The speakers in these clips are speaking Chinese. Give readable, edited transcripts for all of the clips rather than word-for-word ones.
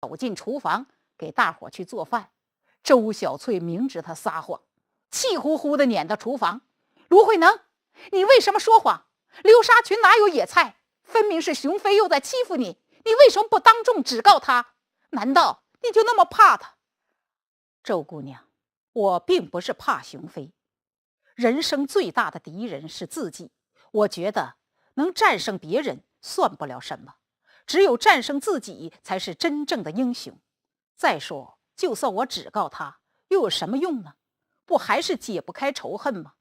走进厨房给大伙去做饭。周小翠明知他撒谎，气呼呼地撵到厨房。卢慧能，你为什么说谎？流沙群哪有野菜？分明是熊飞又在欺负你，你为什么不当众指告他？难道你就那么怕他？周姑娘，我并不是怕熊飞，人生最大的敌人是自己。我觉得能战胜别人算不了什么，只有战胜自己才是真正的英雄。再说，就算我指告他，又有什么用呢？不还是解不开仇恨吗？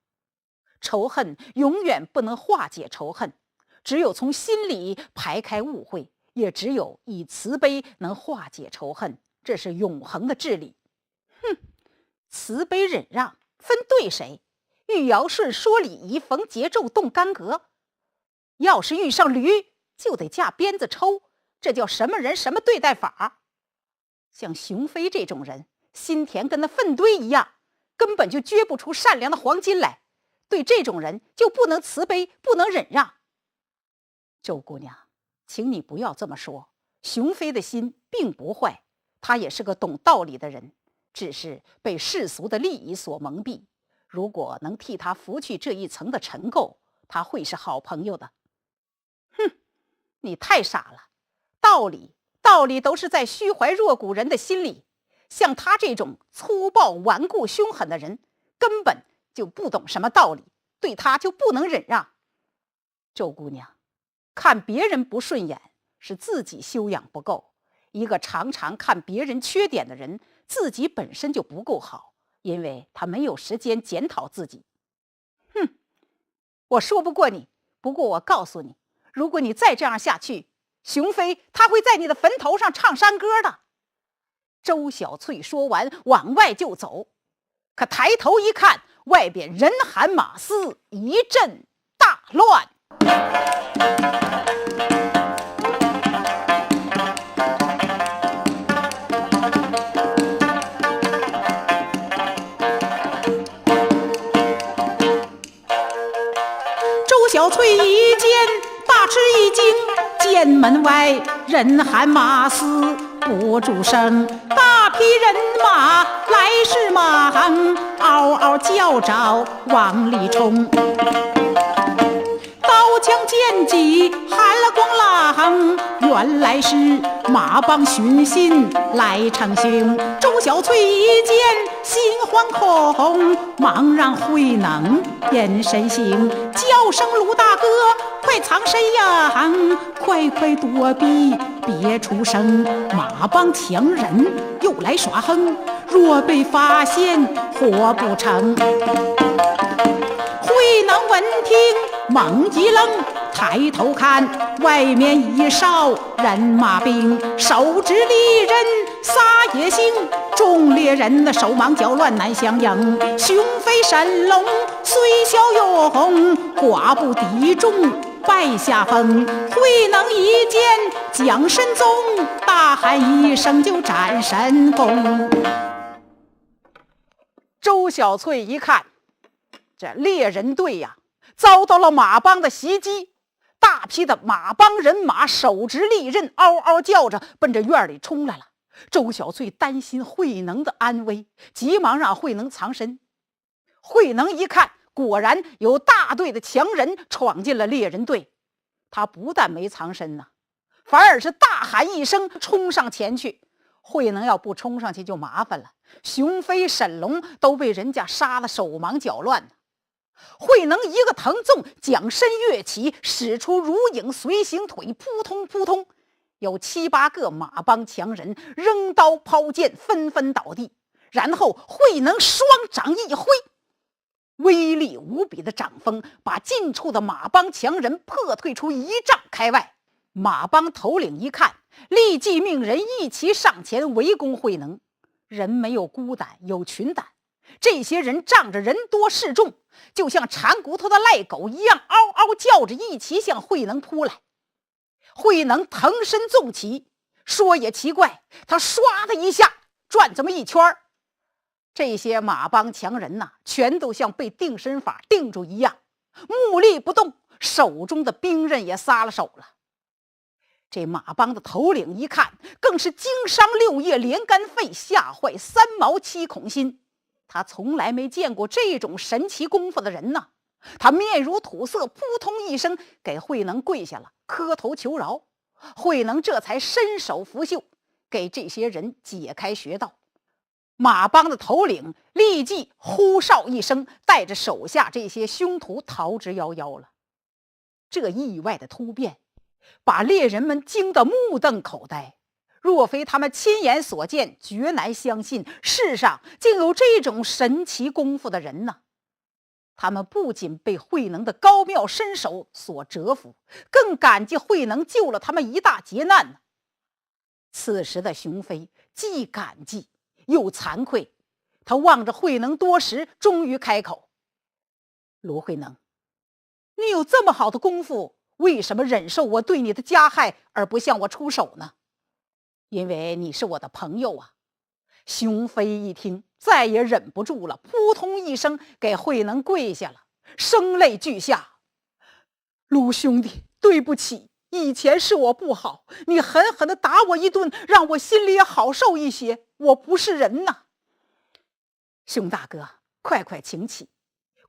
仇恨永远不能化解仇恨，只有从心里排开误会，也只有以慈悲能化解仇恨，这是永恒的治理。慈悲忍让分对谁？遇尧舜说礼仪，逢桀纣动干戈。要是遇上驴，就得架鞭子抽，这叫什么人什么对待法？像熊飞这种人，心田跟那粪堆一样，根本就撅不出善良的黄金来。对这种人就不能慈悲，不能忍让。周姑娘，请你不要这么说，熊飞的心并不坏，他也是个懂道理的人，只是被世俗的利益所蒙蔽。如果能替他拂去这一层的尘垢，他会是好朋友的。你太傻了，道理都是在虚怀若谷人的心里。像他这种粗暴顽固凶狠的人，根本就不懂什么道理，对他就不能忍让。周姑娘，看别人不顺眼是自己修养不够，一个常常看别人缺点的人，自己本身就不够好，因为他没有时间检讨自己。我说不过你，不过我告诉你，如果你再这样下去，熊飞他会在你的坟头上唱山歌的。周小翠说完往外就走，可抬头一看，外边人喊马嘶，一阵大乱。周小翠一见大吃一惊，见门外人喊马嘶不住声，大批人马来势忙，嗷嗷叫着往里冲。刀枪剑戟喊了光朗，原来是马帮寻衅来逞凶。周小翠一见心惶恐，忙让慧能眼神行，叫声卢大哥快藏身呀，快躲避别出声。马帮强人又来耍横，若被发现活不成。慧能闻听猛一愣，抬头看外面一哨人马兵，手执利刃撒野行，众猎人的手忙脚乱难相应。熊飞神龙虽骁勇，寡不敌众败下风。慧能一见将神宗，大喊一声就斩神功。周小翠一看，这猎人队呀，遭到了马帮的袭击，大批的马帮人马手执利刃，嗷嗷叫着奔着院里冲来了。周小翠担心慧能的安危，急忙让慧能藏身。慧能一看，果然有大队的强人闯进了猎人队，他不但没藏身呢，反而是大喊一声冲上前去。慧能要不冲上去就麻烦了，熊飞沈龙都被人家杀得手忙脚乱。慧能一个腾纵，将身跃起，使出如影随形腿，扑通扑通，有7、8个马帮强人扔刀抛剑，纷纷倒地。然后慧能双掌一挥，威力无比的掌风把近处的马帮强人破退出1丈开外。马帮头领一看，立即命人一齐上前围攻慧能。人没有孤胆，有群胆，这些人仗着人多势众，就像馋骨头的赖狗一样，嗷嗷叫着一齐向慧能扑来。慧能腾身纵起，说也奇怪，他唰的一下转这么一圈，这些马帮强人呐，全都像被定身法定住一样，目立不动，手中的兵刃也撒了手了。这马帮的头领一看，更是惊伤6叶连肝肺，吓坏3毛7孔心。他从来没见过这种神奇功夫的人呢。他面如土色，扑通一声给慧能跪下了，磕头求饶。慧能这才伸手拂袖，给这些人解开穴道。马帮的头领立即呼哨一声，带着手下这些凶徒逃之夭夭了。这意外的突变把猎人们惊得目瞪口呆，若非他们亲眼所见，绝难相信世上竟有这种神奇功夫的人呢。他们不仅被慧能的高妙身手所折服，更感激慧能救了他们一大劫难呢。此时的熊飞既感激又惭愧，他望着慧能多时，终于开口：卢慧能，你有这么好的功夫，为什么忍受我对你的加害而不向我出手呢？因为你是我的朋友啊。熊飞一听，再也忍不住了，扑通一声给慧能跪下了，声泪俱下：卢兄弟，对不起，以前是我不好，你狠狠地打我一顿，让我心里也好受一些，我不是人呐。熊大哥，快快请起，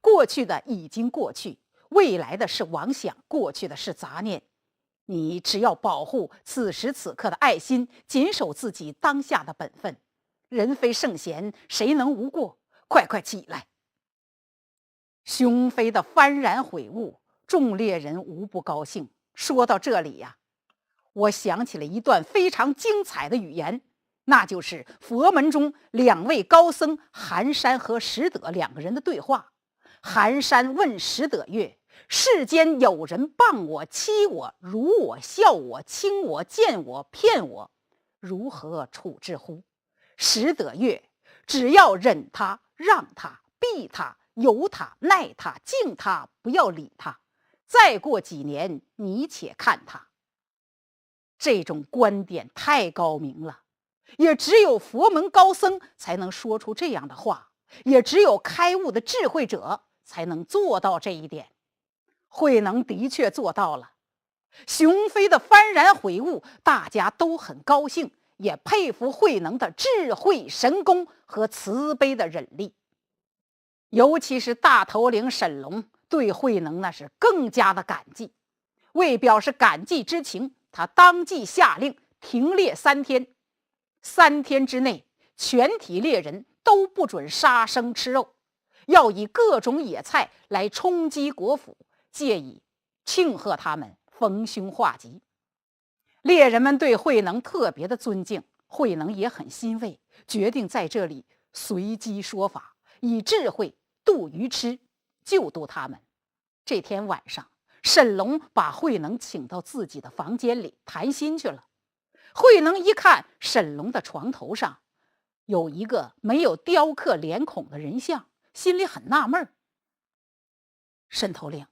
过去的已经过去，未来的是妄想，过去的是杂念，你只要保护此时此刻的爱心，谨守自己当下的本分，人非圣贤，谁能无过？快快起来！熊飞的幡然悔悟，众猎人无不高兴。说到这里呀，我想起了一段非常精彩的语言，那就是佛门中2位高僧寒山和拾得2个人的对话。寒山问拾得曰：世间有人谤我、欺我、辱我、笑我、轻我、贱我、骗我，如何处置乎？拾得曰：只要忍他、让他、避他、由他、耐他、敬他，不要理他，再过几年你且看他。这种观点太高明了，也只有佛门高僧才能说出这样的话，也只有开悟的智慧者才能做到这一点。慧能的确做到了。熊飞的幡然悔悟，大家都很高兴，也佩服慧能的智慧神功和慈悲的忍力。尤其是大头领沈龙对慧能那是更加的感激。为表示感激之情，他当即下令停猎3天，3天之内全体猎人都不准杀生吃肉，要以各种野菜来充饥国府，借以庆贺他们逢凶化吉。猎人们对慧能特别的尊敬，慧能也很欣慰，决定在这里随机说法，以智慧度愚痴，救度他们。这天晚上，沈龙把慧能请到自己的房间里谈心去了。慧能一看沈龙的床头上有一个没有雕刻脸孔的人像，心里很纳闷。沈头领，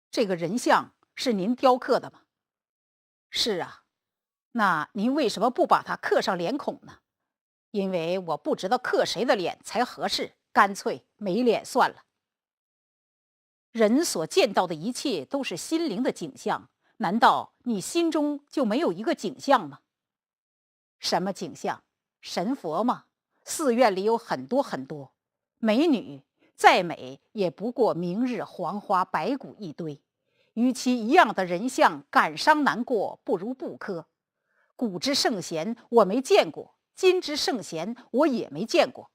这个人像是您雕刻的吗？是啊。那您为什么不把它刻上脸孔呢？因为我不知道刻谁的脸才合适，干脆没脸算了。人所见到的一切都是心灵的景象，难道你心中就没有一个景象吗？什么景象？神佛吗？寺院里有很多很多。美女再美也不过明日黄花白骨一堆，与其一样的人像感伤难过，不如不刻。古之圣贤我没见过，今之圣贤我也没见过，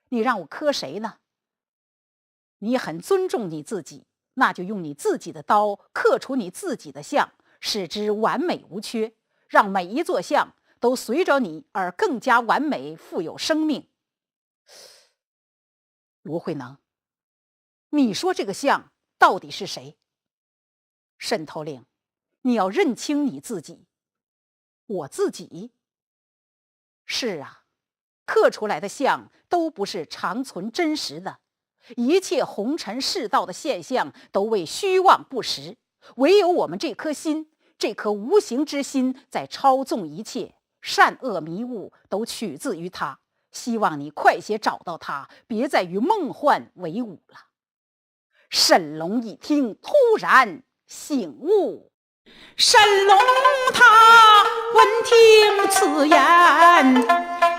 你让我刻谁呢？你很尊重你自己，那就用你自己的刀刻出你自己的像，使之完美无缺，让每一座像都随着你而更加完美，富有生命。卢慧能，你说这个像到底是谁？沈头领，你要认清你自己。我自己？是啊，刻出来的像都不是长存真实的，一切红尘世道的现象都为虚妄不实，唯有我们这颗心，这颗无形之心在操纵一切，善恶迷雾都取自于它。希望你快些找到它，别再与梦幻为伍了。沈龙一听，突然醒悟。神龙他闻听此言，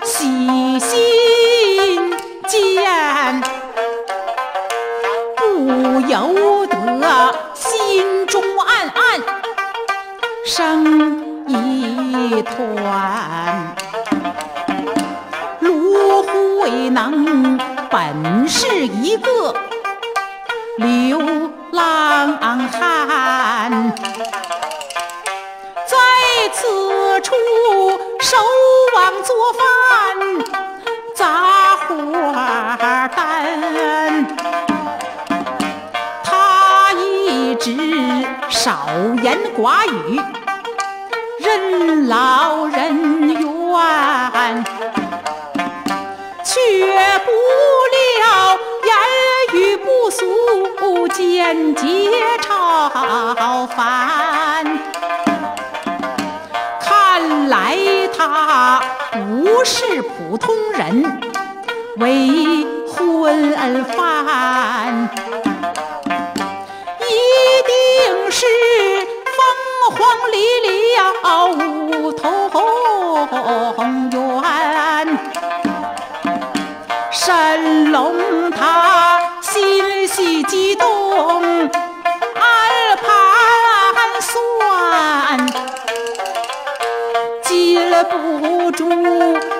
喜心间，不由得心中暗暗生一团。卢慧能本是一个流浪汉，在此处守望做饭杂货担，他一直少言寡语，任劳任怨，却不料言语不俗，间接超凡。看来他不是普通人，为婚犯，一定是疯狂离了梧桐园。神龙他心系激动，暗盘算，禁不住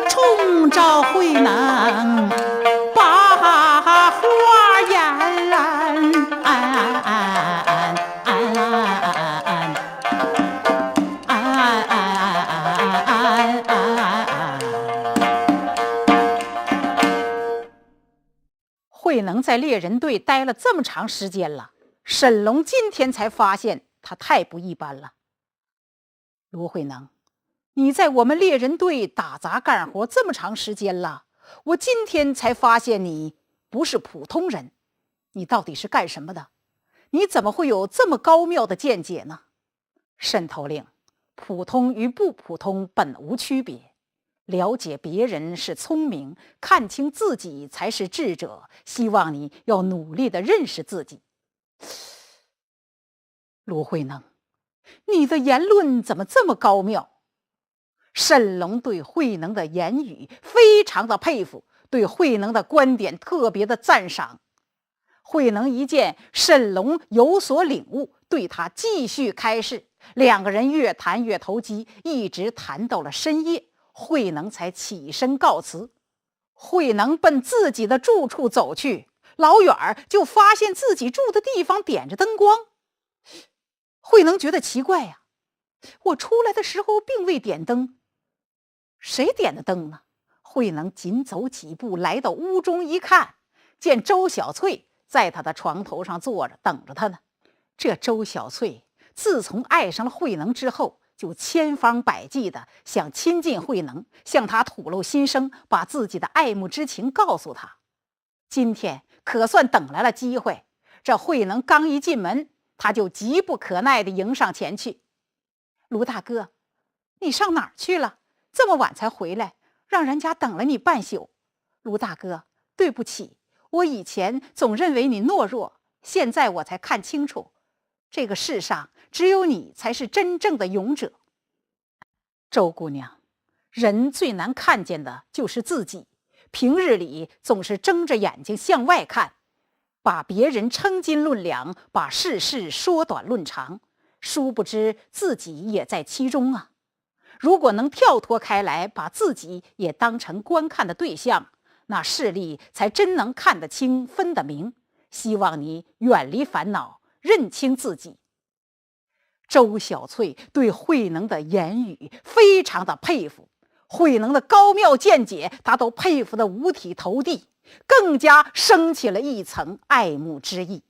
冲着慧能把话言。慧能在猎人队待了这么长时间了，沈龙今天才发现他太不一般了。卢慧能，你在我们猎人队打杂干活这么长时间了，我今天才发现你不是普通人，你到底是干什么的？你怎么会有这么高妙的见解呢？沈头领，普通与不普通本无区别，了解别人是聪明，看清自己才是智者，希望你要努力地认识自己。卢慧能，你的言论怎么这么高妙？沈龙对慧能的言语非常的佩服，对慧能的观点特别的赞赏。慧能一见沈龙有所领悟，对他继续开示，两个人越谈越投机，一直谈到了深夜，慧能才起身告辞。慧能奔自己的住处走去，老远就发现自己住的地方点着灯光。慧能觉得奇怪呀，我出来的时候并未点灯，谁点的灯呢？慧能紧走几步来到屋中一看，见周小翠在他的床头上坐着等着他呢。这周小翠自从爱上了慧能之后，就千方百计的想亲近慧能，向他吐露心声，把自己的爱慕之情告诉他。今天可算等来了机会，这慧能刚一进门，他就急不可耐地迎上前去。卢大哥，你上哪儿去了？这么晚才回来，让人家等了你半宿。卢大哥，对不起，我以前总认为你懦弱，现在我才看清楚，这个世上只有你才是真正的勇者。周姑娘，人最难看见的就是自己，平日里总是睁着眼睛向外看，把别人称斤论两，把世事说短论长，殊不知自己也在其中啊。如果能跳脱开来，把自己也当成观看的对象，那视力才真能看得清分得明。希望你远离烦恼，认清自己。周小翠对慧能的言语非常的佩服，慧能的高妙见解她都佩服得五体投地，更加升起了一层爱慕之意。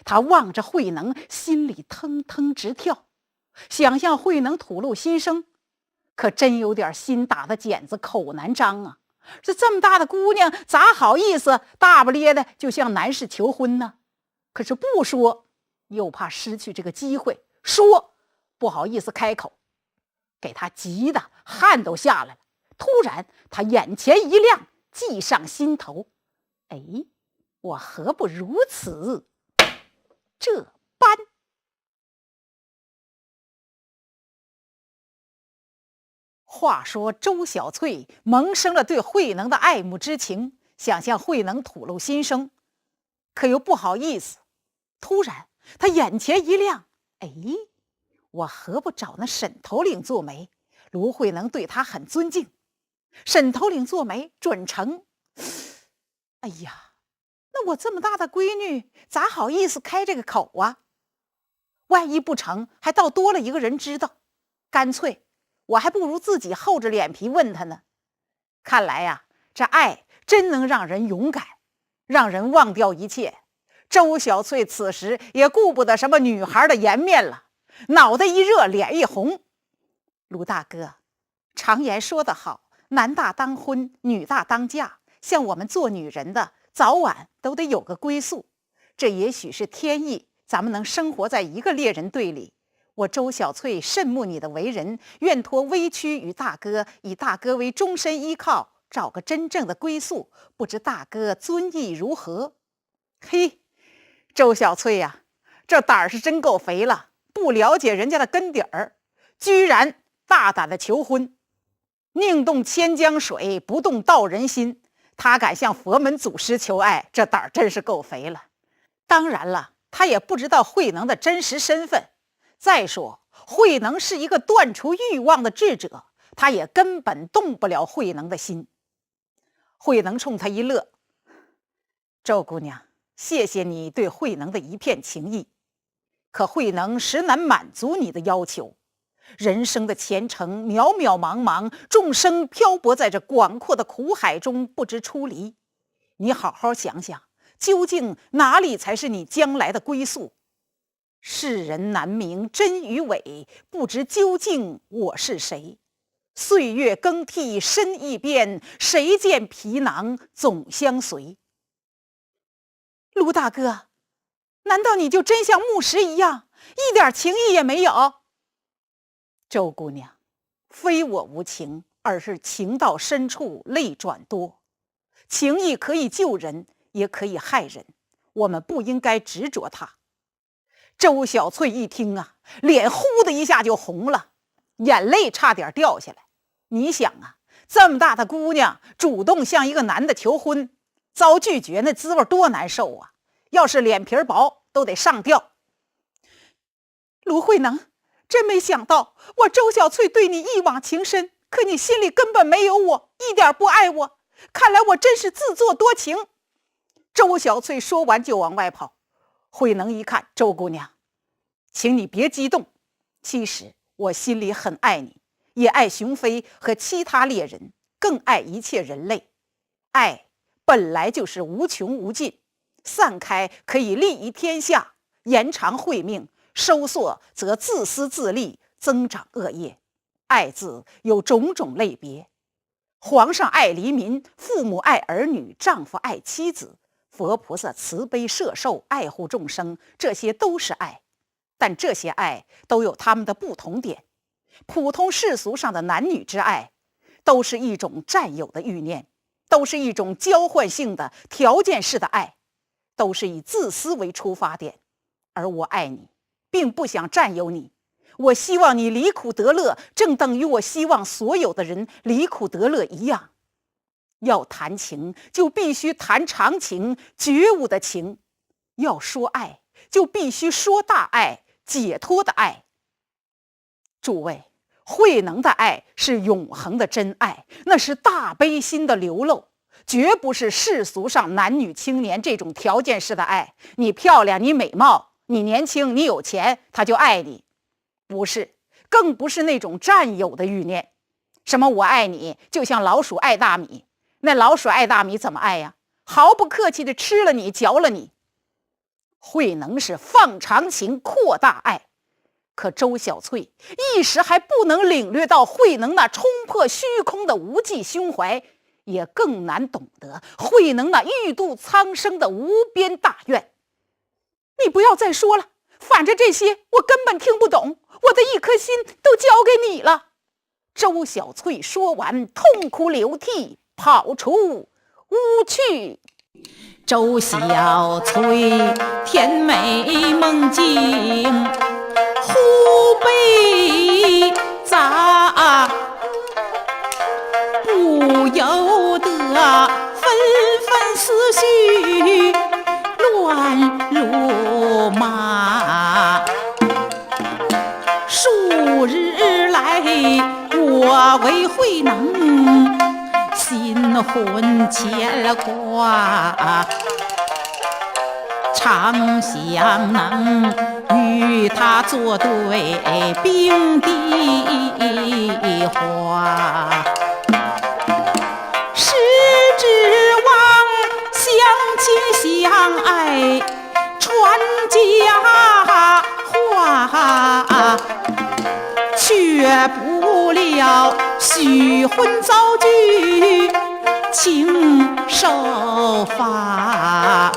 他望着慧能，心里腾腾直跳，想向慧能吐露心声，可真有点心打的茧子口难张啊。这么大的姑娘咋好意思大不咧的就向男士求婚呢？可是不说又怕失去这个机会，说不好意思开口，给他急得汗都下来了。突然他眼前一亮，计上心头，哎，我何不如此这般？话说周小翠萌生了对慧能的爱慕之情，想向慧能吐露心声，可又不好意思。突然他眼前一亮，我何不找那沈头领做媒？卢慧能对他很尊敬，沈头领做媒准成。那我这么大的闺女，咋好意思开这个口啊？万一不成，还倒多了一个人知道。干脆我还不如自己厚着脸皮问他呢。看来呀，这爱真能让人勇敢，让人忘掉一切。周小翠此时也顾不得什么女孩的颜面了，脑袋一热，脸一红。卢大哥，常言说得好，男大当婚，女大当嫁，像我们做女人的早晚都得有个归宿，这也许是天意，咱们能生活在一个猎人队里。我周小翠甚慕你的为人，愿托微躯与大哥，以大哥为终身依靠，找个真正的归宿，不知大哥尊意如何？嘿，周小翠呀，这胆儿是真够肥了，不了解人家的根底儿，居然大胆的求婚。宁动千江水，不动道人心。他敢向佛门祖师求爱，这胆儿真是够肥了。当然了，他也不知道慧能的真实身份。再说慧能是一个断除欲望的智者，他也根本动不了慧能的心。慧能冲他一乐，周姑娘，谢谢你对慧能的一片情谊，可慧能实难满足你的要求。人生的前程渺渺茫茫，众生漂泊在这广阔的苦海中，不知出离。你好好想想，究竟哪里才是你将来的归宿？世人难明真与伪，不知究竟我是谁。岁月更替身易变，谁见皮囊总相随。卢大哥，难道你就真像牧师一样，一点情义也没有？周姑娘，非我无情，而是情到深处泪转多。情义可以救人，也可以害人，我们不应该执着它。周小翠一听啊，脸呼的一下就红了，眼泪差点掉下来。你想啊，这么大的姑娘主动向一个男的求婚，遭拒绝那滋味多难受啊！要是脸皮薄，都得上吊。卢慧能，真没想到我周小翠对你一往情深，可你心里根本没有我，一点不爱我。看来我真是自作多情。周小翠说完就往外跑。慧能一看，周姑娘，请你别激动，其实我心里很爱你，也爱熊飞和其他猎人，更爱一切人类。爱本来就是无穷无尽，散开可以利益天下，延长慧命，收缩则自私自利，增长恶业。爱字有种种类别，皇上爱黎民，父母爱儿女，丈夫爱妻子，佛菩萨慈悲摄受，爱护众生，这些都是爱。但这些爱都有他们的不同点。普通世俗上的男女之爱，都是一种占有的欲念，都是一种交换性的条件式的爱，都是以自私为出发点。而我爱你，并不想占有你，我希望你离苦得乐，正等于我希望所有的人离苦得乐一样。要谈情，就必须谈长情，觉悟的情；要说爱，就必须说大爱，解脱的爱。诸位，慧能的爱是永恒的真爱，那是大悲心的流露，绝不是世俗上男女青年这种条件式的爱。你漂亮，你美貌，你年轻，你有钱，他就爱你。不是，更不是那种占有的欲念。什么我爱你，就像老鼠爱大米。那老鼠爱大米怎么爱呀？毫不客气地吃了你，嚼了你。慧能是放长情，扩大爱。可周小翠一时还不能领略到慧能那冲破虚空的无际胸怀，也更难懂得慧能那欲度苍生的无边大愿。你不要再说了，反正这些我根本听不懂，我的一颗心都交给你了。周小翠说完，痛哭流涕，跑出屋去。周小翠甜美梦境，忽被砸不由得纷纷思绪乱如麻。数日来，我为慧能心魂牵挂，常想能与他作对并蒂花，是指望相亲相爱传佳话，却不料许婚遭拒情受罚，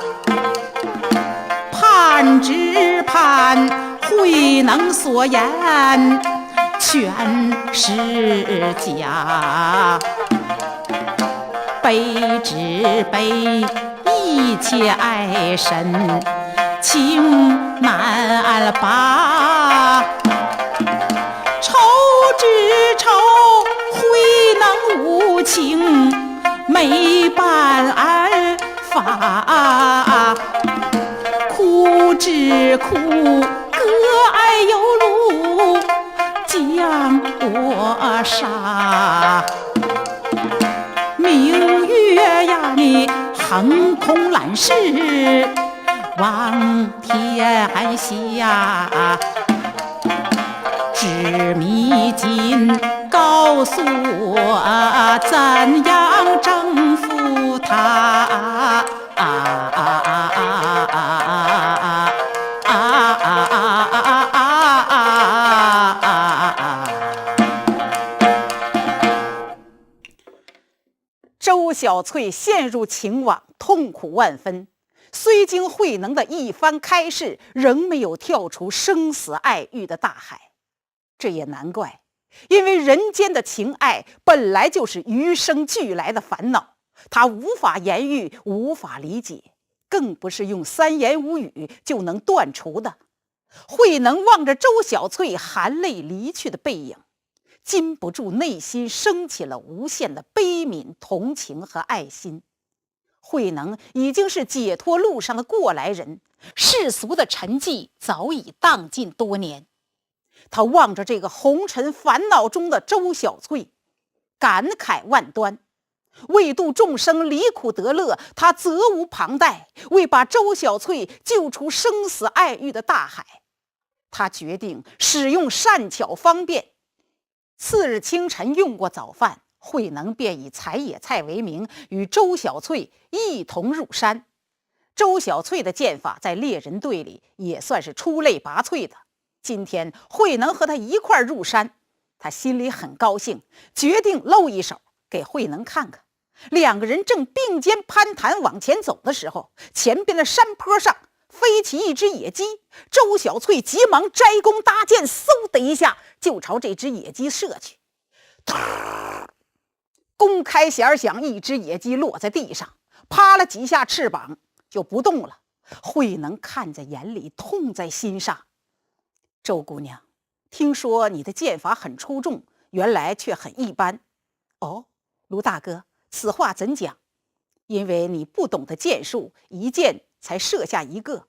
只盼慧能所言全是假，悲只悲一切爱深情难拔，愁只愁慧能无情没办法，苦只苦割爱有路将我杀，明月呀你横空揽世望天下，知迷津告诉我怎样征服他。周小翠陷入情网，痛苦万分。虽经慧能的一番开示，仍没有跳出生死爱欲的大海。这也难怪，因为人间的情爱本来就是与生俱来的烦恼，他无法言喻，无法理解，更不是用三言五语就能断除的。慧能望着周小翠含泪离去的背影，禁不住内心升起了无限的悲悯、同情和爱心。慧能已经是解脱路上的过来人，世俗的沉寂早已荡尽多年。他望着这个红尘烦恼中的周小翠，感慨万端。为度众生离苦得乐，他责无旁贷，为把周小翠救出生死爱欲的大海，他决定使用善巧方便。次日清晨用过早饭，慧能便以采野菜为名，与周小翠一同入山。周小翠的剑法在猎人队里也算是出类拔萃的，今天慧能和他一块入山，他心里很高兴，决定露一手给慧能看看。两个人正并肩攀谈往前走的时候，前边的山坡上飞起一只野鸡，周小翠急忙摘弓搭箭，嗖的一下就朝这只野鸡射去。弓开弦响，一只野鸡落在地上，啪了几下翅膀就不动了。慧能看在眼里，痛在心上。周姑娘，听说你的剑法很出众，原来却很一般。哦，卢大哥，此话怎讲？因为你不懂得剑术，一箭才射下一个。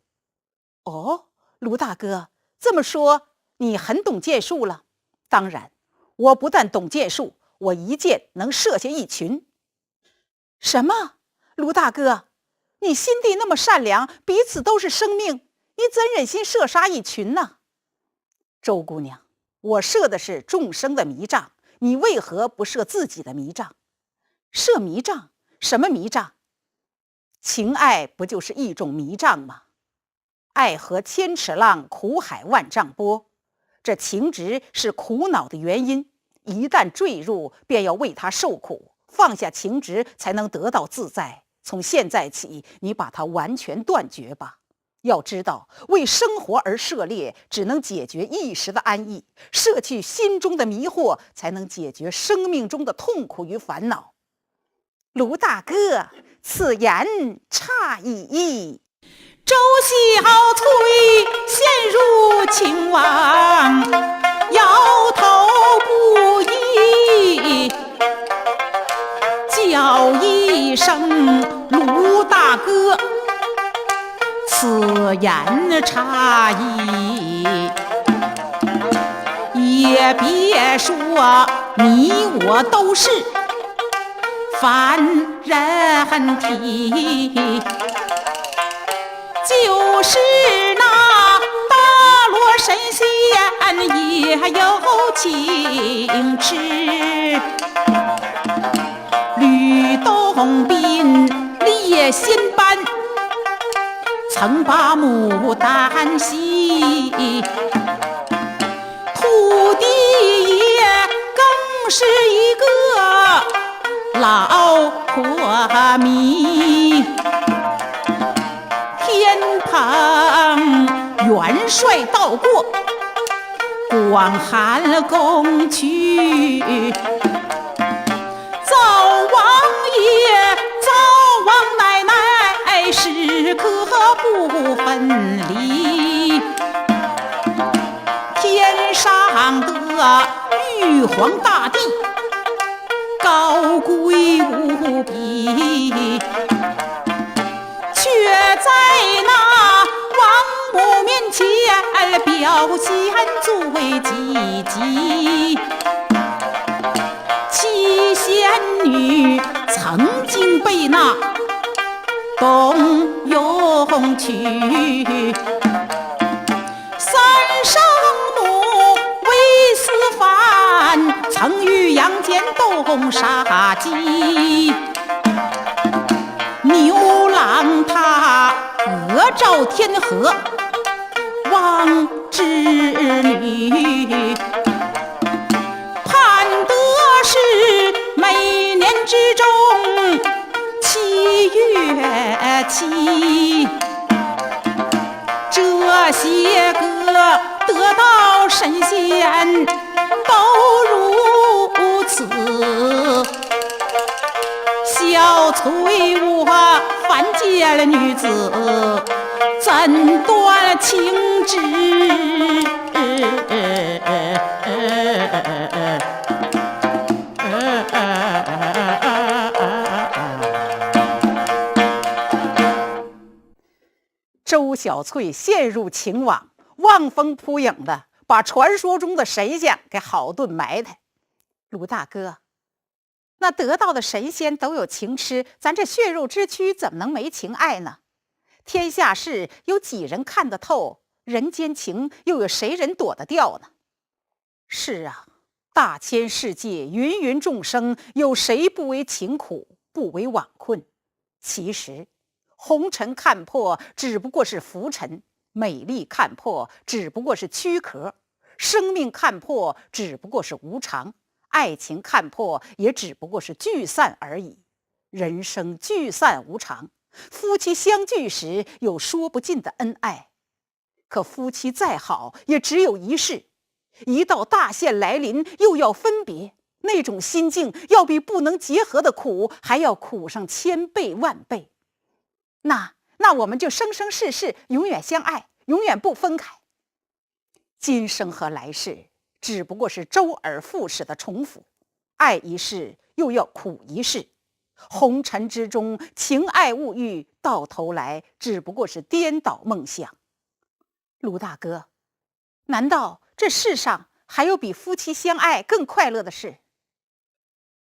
哦，卢大哥，这么说你很懂剑术了？当然，我不但懂剑术，我一箭能射下一群。什么？卢大哥，你心地那么善良，彼此都是生命，你怎忍心射杀一群呢？周姑娘，我射的是众生的迷障，你为何不射自己的迷障？射迷障？什么迷障？情爱不就是一种迷障吗？爱河千尺浪，苦海万丈波。这情执是苦恼的原因，一旦坠入，便要为它受苦，放下情执才能得到自在。从现在起，你把它完全断绝吧。要知道，为生活而涉猎，只能解决一时的安逸；摄去心中的迷惑，才能解决生命中的痛苦与烦恼。卢大哥，此言差一意。周小翠陷入情网，摇头不已，叫一声卢大哥，此言差矣。也别说你我都是凡人体，就是那大罗神仙也有情痴。吕洞宾列仙班，曾把牡丹戏，土地爷更是一个老婆迷。天蓬元帅到过广寒宫去，灶王爷灶王奶奶时刻不分离。天上的玉皇大帝高贵无比，却在那王母面前表现最积极。七仙女曾经被那董永娶，三圣母为私犯，曾与杨戬动杀机。牛郎他俄照天河望织女，盼得是每年之中7月7。这些个得道神仙都如此，小翠我凡间了女子怎断情知？周小翠陷入情网，望风扑影的把传说中的神仙给好顿埋汰。卢大哥，那得道的神仙都有情痴，咱这血肉之躯怎么能没情爱呢？天下事有几人看得透？人间情又有谁人躲得掉呢？是啊，大千世界芸芸众生，有谁不为情苦，不为网困？其实红尘看破只不过是浮尘，美丽看破只不过是躯壳，生命看破只不过是无常，爱情看破也只不过是聚散而已。人生聚散无常，夫妻相聚时有说不尽的恩爱，可夫妻再好也只有一世，一到大限来临又要分别，那种心境要比不能结合的苦还要苦上1000倍万倍。那我们就生生世世永远相爱，永远不分开。今生和来世只不过是周而复始的重复，爱一世又要苦一世，红尘之中情爱物欲到头来只不过是颠倒梦想。卢大哥，难道这世上还有比夫妻相爱更快乐的事？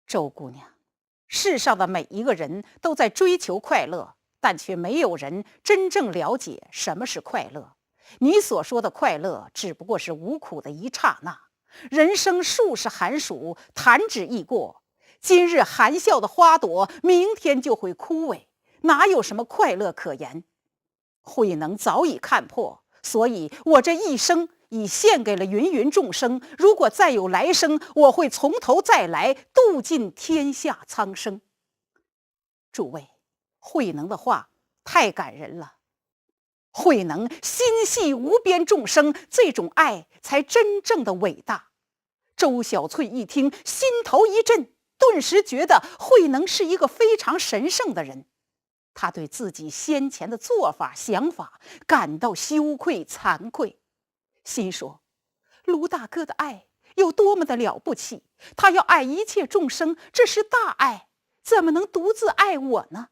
周姑娘，世上的每一个人都在追求快乐，但却没有人真正了解什么是快乐。你所说的快乐只不过是无苦的一刹那，人生数十寒暑，弹指一过，今日含笑的花朵明天就会枯萎，哪有什么快乐可言？慧能早已看破，所以我这一生已献给了芸芸众生，如果再有来生，我会从头再来，度尽天下苍生。诸位，慧能的话太感人了，慧能心系无边众生，这种爱才真正的伟大。周小翠一听，心头一震，顿时觉得慧能是一个非常神圣的人。他对自己先前的做法想法感到羞愧惭愧，心说卢大哥的爱有多么的了不起，他要爱一切众生，这是大爱，怎么能独自爱我呢？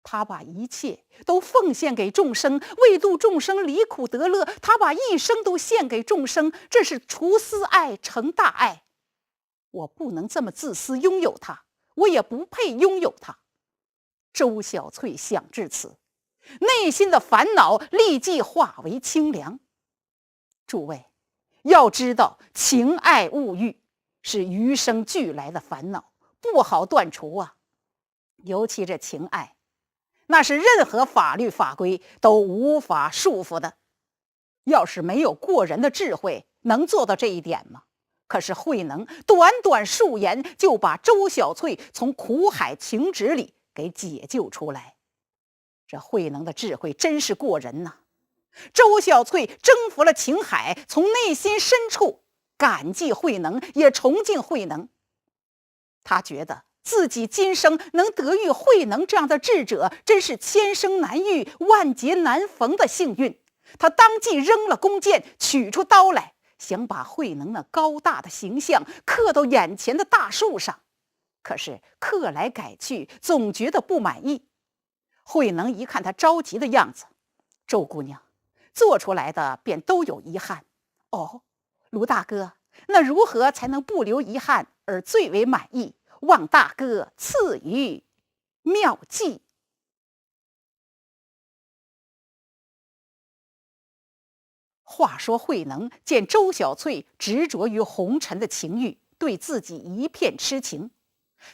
他把一切都奉献给众生，为度众生离苦得乐，他把一生都献给众生，这是除私爱成大爱。我不能这么自私拥有他，我也不配拥有他。周小翠想至此，内心的烦恼立即化为清凉。诸位要知道，情爱物欲是与生俱来的烦恼，不好断除啊。尤其这情爱，那是任何法律法规都无法束缚的。要是没有过人的智慧，能做到这一点吗？可是慧能短短数言就把周小翠从苦海情执里给解救出来。这慧能的智慧真是过人呐！周小翠征服了情海，从内心深处感激慧能，也崇敬慧能。他觉得自己今生能得遇慧能这样的智者，真是千生难遇、万劫难逢的幸运。他当即扔了弓箭，取出刀来，想把慧能那高大的形象刻到眼前的大树上。可是刻来改去，总觉得不满意。慧能一看他着急的样子，周姑娘，做出来的便都有遗憾。哦，卢大哥，那如何才能不留遗憾而最为满意？望大哥赐予妙计。话说慧能见周小翠执着于红尘的情欲，对自己一片痴情，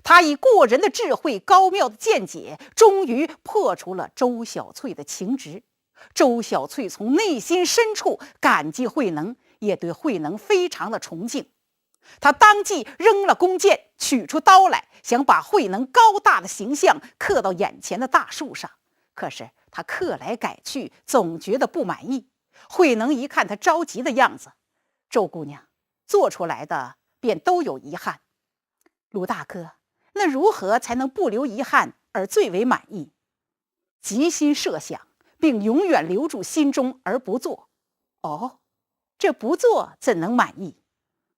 他以过人的智慧、高妙的见解，终于破除了周小翠的情执。周小翠从内心深处感激慧能，也对慧能非常的崇敬。他当即扔了弓箭，取出刀来，想把慧能高大的形象刻到眼前的大树上。可是他刻来改去，总觉得不满意。慧能一看他着急的样子，周姑娘，做出来的便都有遗憾。卢大哥，那如何才能不留遗憾而最为满意？即心设想，并永远留住心中而不做。哦，这不做怎能满意？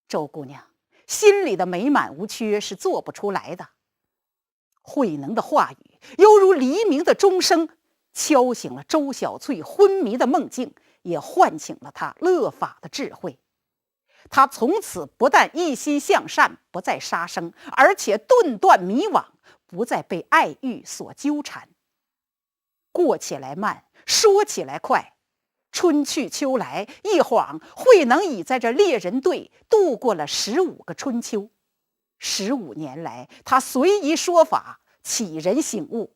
周姑娘，心里的美满无缺是做不出来的。慧能的话语犹如黎明的钟声，敲醒了周小翠昏迷的梦境，也唤醒了他乐法的智慧。他从此不但一心向善，不再杀生，而且顿断迷惘，不再被爱欲所纠缠。过起来慢，说起来快。春去秋来，一晃慧能已在这猎人队度过了15个春秋。15年来，他随意说法，启人醒悟，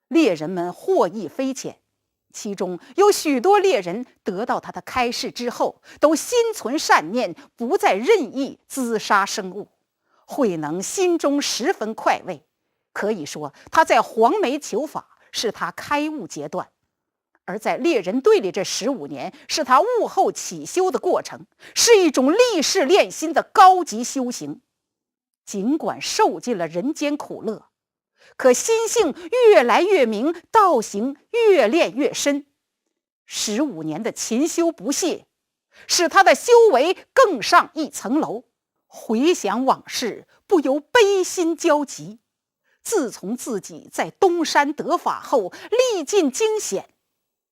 猎人们获益匪浅。其中有许多猎人得到他的开示之后，都心存善念，不再任意滋杀生物。慧能心中十分快慰，可以说他在黄梅求法是他开悟阶段，而在猎人队里这15年是他悟后起修的过程，是一种立誓练心的高级修行。尽管受尽了人间苦乐，可心性越来越明，道行越练越深。15年的勤修不懈，使他的修为更上一层楼。回想往事，不由悲心交集。自从自己在东山得法后，历尽惊险，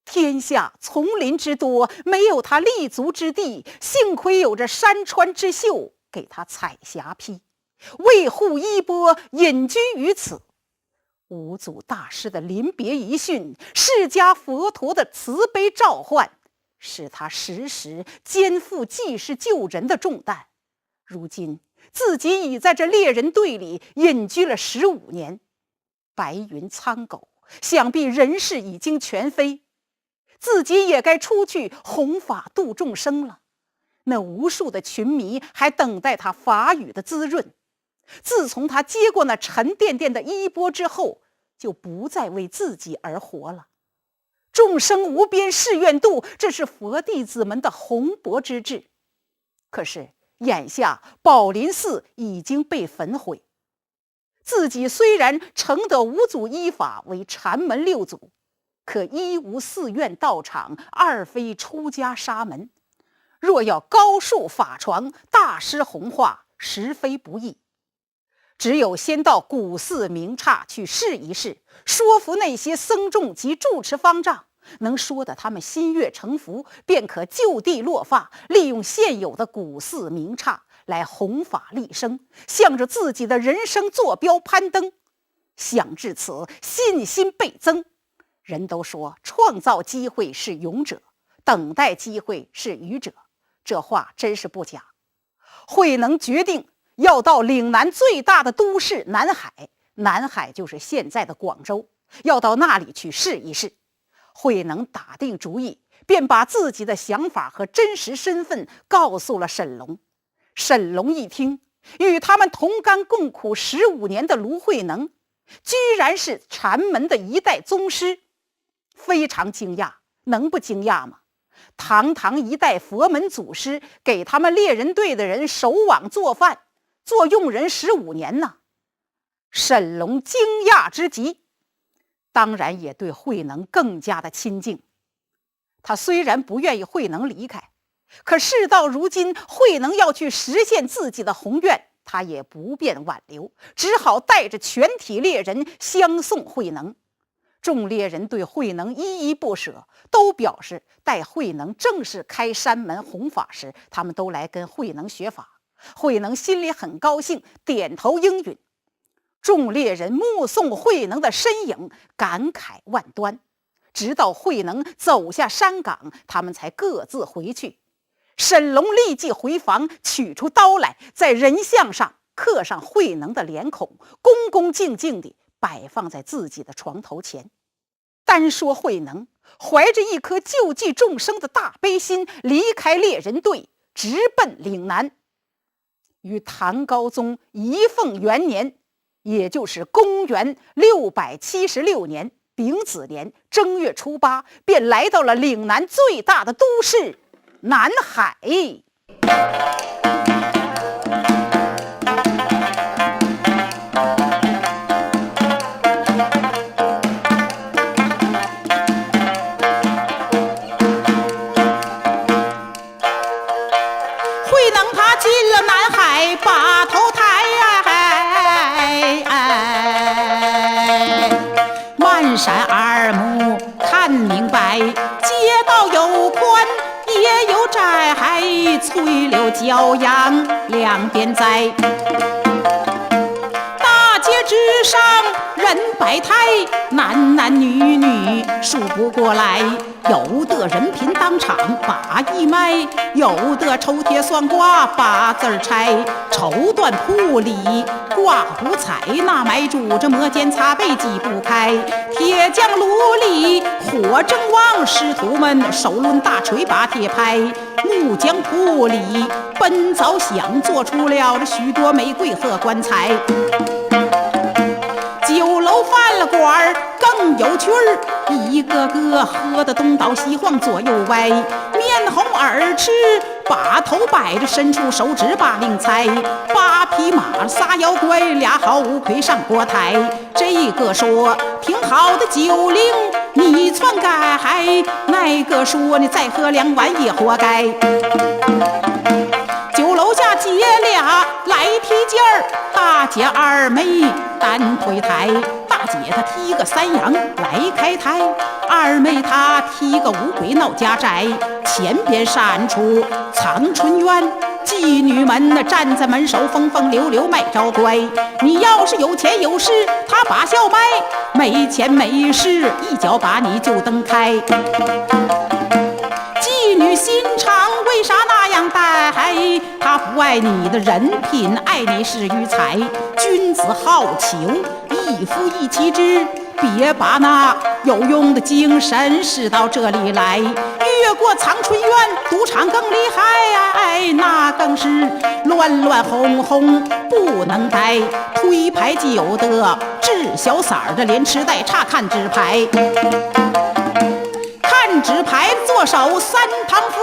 天下丛林之多，没有他立足之地，幸亏有着山川之秀给他彩霞披，为护衣钵，隐居于此。五祖大师的临别遗训，释迦佛陀的慈悲召唤，使他时时肩负济世救人的重担。如今自己已在这猎人队里隐居了15年，白云苍狗，想必人事已经全非，自己也该出去弘法度众生了。那无数的群迷还等待他法语的滋润。自从他接过那沉甸甸的衣钵之后，就不再为自己而活了。众生无边誓愿度，这是佛弟子们的宏博之志。可是眼下宝林寺已经被焚毁，自己虽然承得五祖依法为禅门六祖，可一无寺院道场，二非出家沙门，若要高树法床，大师弘化，实非不易。只有先到古寺明刹去试一试，说服那些僧众及住持方丈，能说得他们心悦诚服，便可就地落发，利用现有的古寺明刹来弘法利生，向着自己的人生坐标攀登。想至此，信心倍增。人都说创造机会是勇者，等待机会是愚者，这话真是不假。慧能决定要到岭南最大的都市南海，南海就是现在的广州，要到那里去试一试。慧能打定主意，便把自己的想法和真实身份告诉了沈龙。沈龙一听，与他们同甘共苦15年的卢慧能，居然是禅门的一代宗师，非常惊讶。能不惊讶吗？堂堂一代佛门祖师，给他们猎人队的人守网做饭，做佣人15年呢。沈龙惊讶之极，当然也对慧能更加的亲近。他虽然不愿意慧能离开，可事到如今，慧能要去实现自己的宏愿，他也不便挽留，只好带着全体猎人相送慧能。众猎人对慧能依依不舍，都表示待慧能正式开山门弘法时，他们都来跟慧能学法。慧能心里很高兴，点头应允。众猎人目送慧能的身影，感慨万端。直到慧能走下山岗，他们才各自回去。沈龙立即回房，取出刀来，在人像上刻上慧能的脸孔，恭恭敬敬地摆放在自己的床头前。单说慧能怀着一颗救济众生的大悲心，离开猎人队，直奔岭南。于唐高宗仪凤元年，也就是公元676年丙子年正月初8，便来到了岭南最大的都市南海。慧能他进了南海，把头抬，漫山耳目看明白，街道有宽也有窄，翠柳骄阳两边栽。大街之上人百态，男男女女数不过来。有的人品当场把一卖，有的抽贴算卦把字儿拆。绸缎铺里挂五彩，那买主这磨尖擦背挤不开。铁匠炉里火正旺，师徒们手抡大锤把铁拍。木匠铺里奔凿响，做出了这许多玫瑰和棺材。酒楼饭了馆更有趣儿，一个个喝得东倒西晃左右歪，面红耳赤，把头摆着，伸出手指把令猜。8匹马撒妖怪，俩好乌龟上锅台。这个说挺好的酒令你篡改，那个说你再喝2碗也活该。酒楼下姐俩来踢毽儿，大姐二妹单腿抬，大姐她踢个山羊来开台，二妹她踢个乌龟闹家宅。前边闪出藏春院，妓女们站在门首风风溜溜卖招乖。你要是有钱有势，她把笑卖；没钱没势，一脚把你就蹬开。妓女心肠为啥那样待？她不爱你的人品，爱你是愚才。君子好逑，一夫一妻制，别把那有用的精神使到这里来。越过藏春院，赌场更厉害，那更是乱乱哄哄不能待。推牌就有的治小色儿的，连吃带差看纸牌。看纸牌做手3堂夫，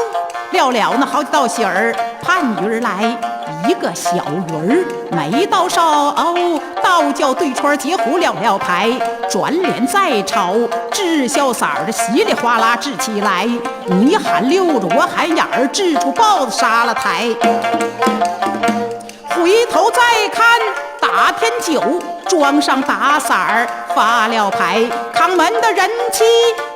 料了那好几道喜儿，盼鱼儿来一个小鱼儿没到手，倒叫对串截胡撂了牌。转脸再瞅治小色儿的稀里哗啦治起来，你喊溜着我喊眼儿，治出豹子杀了台。回头再看打大天酒，装上大伞儿，发了牌。康门的人气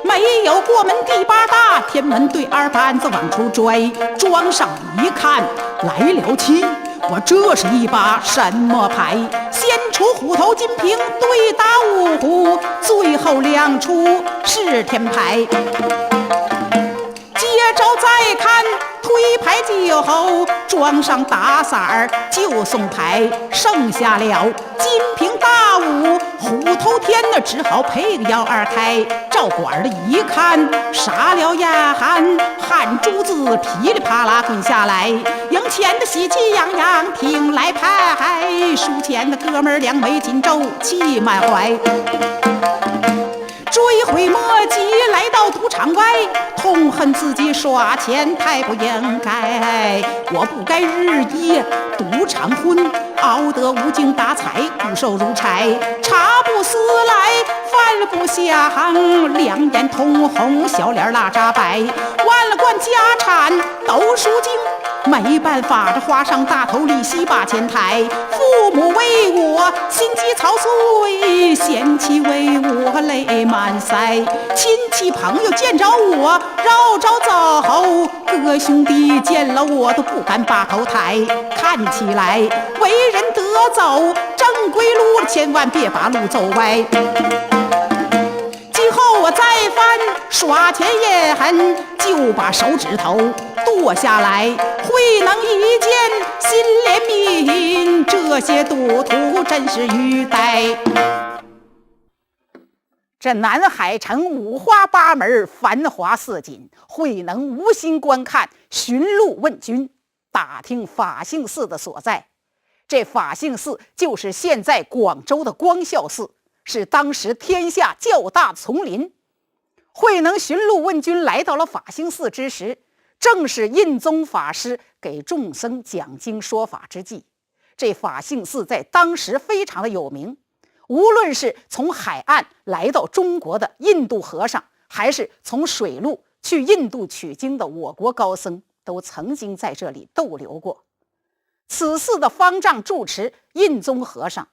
没有过门第八大，天门对二板子往出拽，装上一看来了气。我这是一把什么牌？先出虎头金瓶对打五虎，最后两出是天牌。接着再看推牌就后，装上大伞儿就送牌，剩下了金瓶大五虎头天呢，只好配个1、2开。赵管的一看傻了眼，汗珠子噼里啪啦滚下来，赢钱的喜气洋洋挺来牌，输钱的哥们儿两眉紧皱气满怀。追悔莫及，来到赌场外，痛恨自己耍钱太不应该。我不该日夜赌场混，熬得无精打采，骨瘦如柴。茶不思来，饭不香，两眼通红，小脸拉扎白。万了贯家产都输尽，没办法这花上大头利息把钱抬。父母为我心急操碎，贤妻为我泪满腮。亲戚朋友见着我绕着走，哥兄弟见了我都不敢把头抬。看起来为人得走正规路，千万别把路走歪。今后我再犯耍钱也狠，就把手指头剁下来。会能一见心怜悯，这些赌徒真是愚呆。这南海城五花八门，繁华似锦，慧能无心观看，寻路问君，打听法性寺的所在。这法性寺就是现在广州的光孝寺，是当时天下较大丛林。慧能寻路问君来到了法性寺之时，正是印宗法师给众僧讲经说法之际。这法性寺在当时非常的有名，无论是从海岸来到中国的印度和尚，还是从水路去印度取经的我国高僧，都曾经在这里逗留过。此寺的方丈住持印宗和尚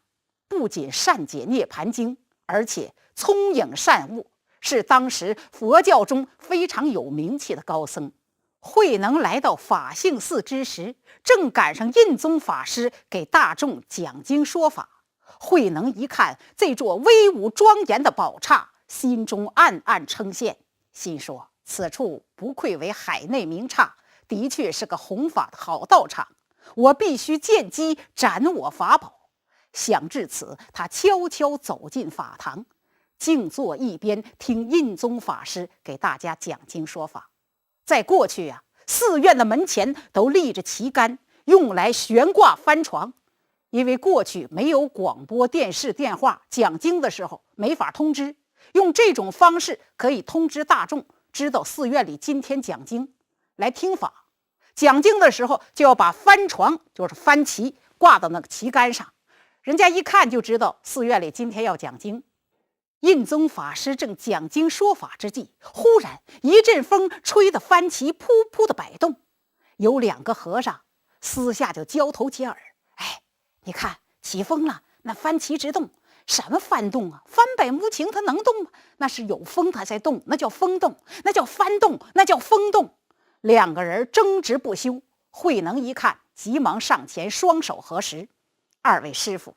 不仅善解涅盘经，而且聪颖善悟，是当时佛教中非常有名气的高僧。慧能来到法性寺之时，正赶上印宗法师给大众讲经说法。慧能一看这座威武庄严的宝刹，心中暗暗称羡，心说此处不愧为海内名刹，的确是个弘法的好道场，我必须见机展我法宝。想至此，他悄悄走进法堂，静坐一边听印宗法师给大家讲经说法。在过去啊，寺院的门前都立着旗杆，用来悬挂帆床。因为过去没有广播电视电话，讲经的时候没法通知，用这种方式可以通知大众知道寺院里今天讲经，来听法。讲经的时候就要把帆床，就是帆旗挂到那个旗杆上，人家一看就知道寺院里今天要讲经。印宗法师正讲经说法之际，忽然一阵风吹得帆旗扑扑的摆动，有2个和尚私下就交头接耳：哎，你看起风了，那帆旗直动。什么帆动啊？帆摆无情，它能动吗？那是有风它才动，那叫风动，那叫帆动，那叫风动。2个人争执不休。慧能一看，急忙上前双手合十：二位师父，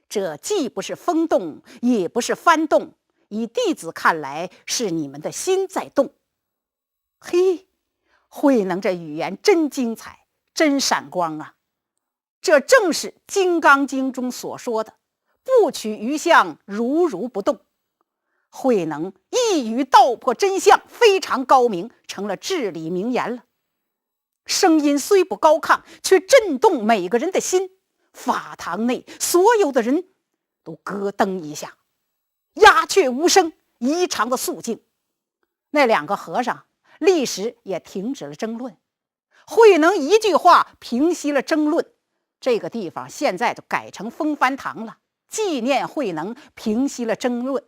这既不是风动，也不是帆动，以弟子看来是你们的心在动。嘿，慧能这语言真精彩，真闪光啊！这正是《金刚经》中所说的不取于相，如如不动。慧能一语道破真相，非常高明，成了至理名言了。声音虽不高亢，却震动每个人的心。法堂内所有的人都咯噔一下，鸦雀无声，异常的肃静。那2个和尚立时也停止了争论。慧能一句话平息了争论，这个地方现在就改成风帆堂了，纪念慧能平息了争论。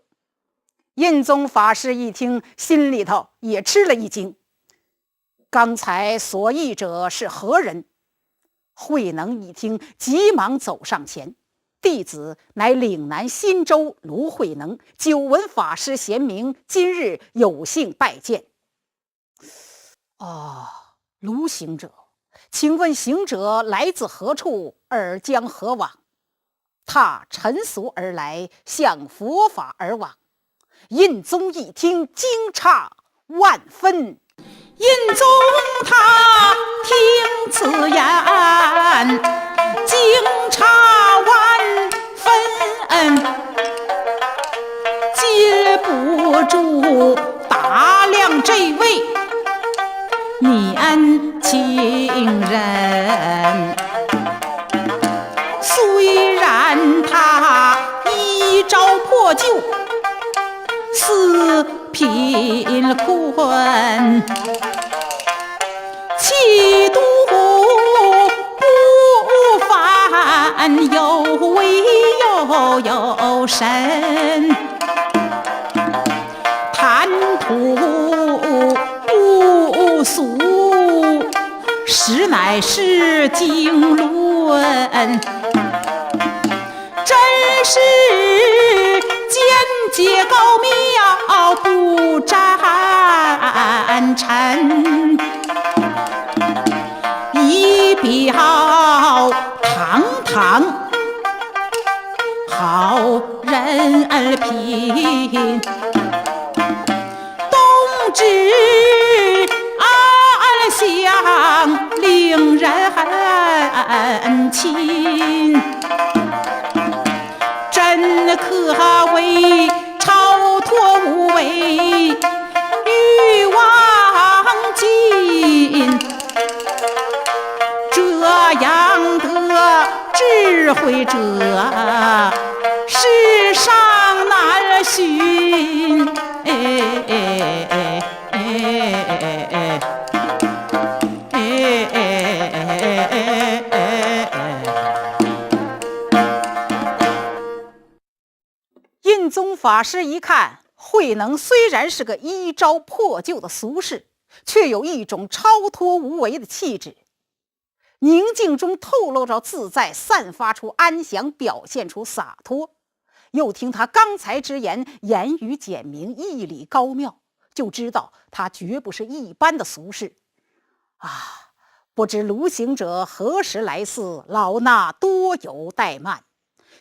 印宗法师一听，心里头也吃了一惊，刚才所议者是何人？慧能一听，急忙走上前，弟子乃岭南新州卢慧能，久闻法师贤名，今日有幸拜见。卢行者，请问行者来自何处，而将何往？他尘俗而来，向佛法而往。印宗一听，惊诧万分。印宗他听此言，惊诧万分，禁不住打量这位年轻人。虽然他衣着破旧，似贫困，气度不凡，有为又有神，谈吐不俗，实乃是经论，真是见解高妙不沾尘，仪表堂堂，好人品，动之安详，令人亲，真可谓超脱无为，欲望尽。这样的智慧者，世上难寻。印宗法师一看，慧能虽然是个衣着破旧的俗士，却有一种超脱无为的气质，宁静中透露着自在，散发出安详，表现出洒脱。又听他刚才之言，言语简明，义理高妙，就知道他绝不是一般的俗士。不知卢行者何时来寺，老衲多有怠慢。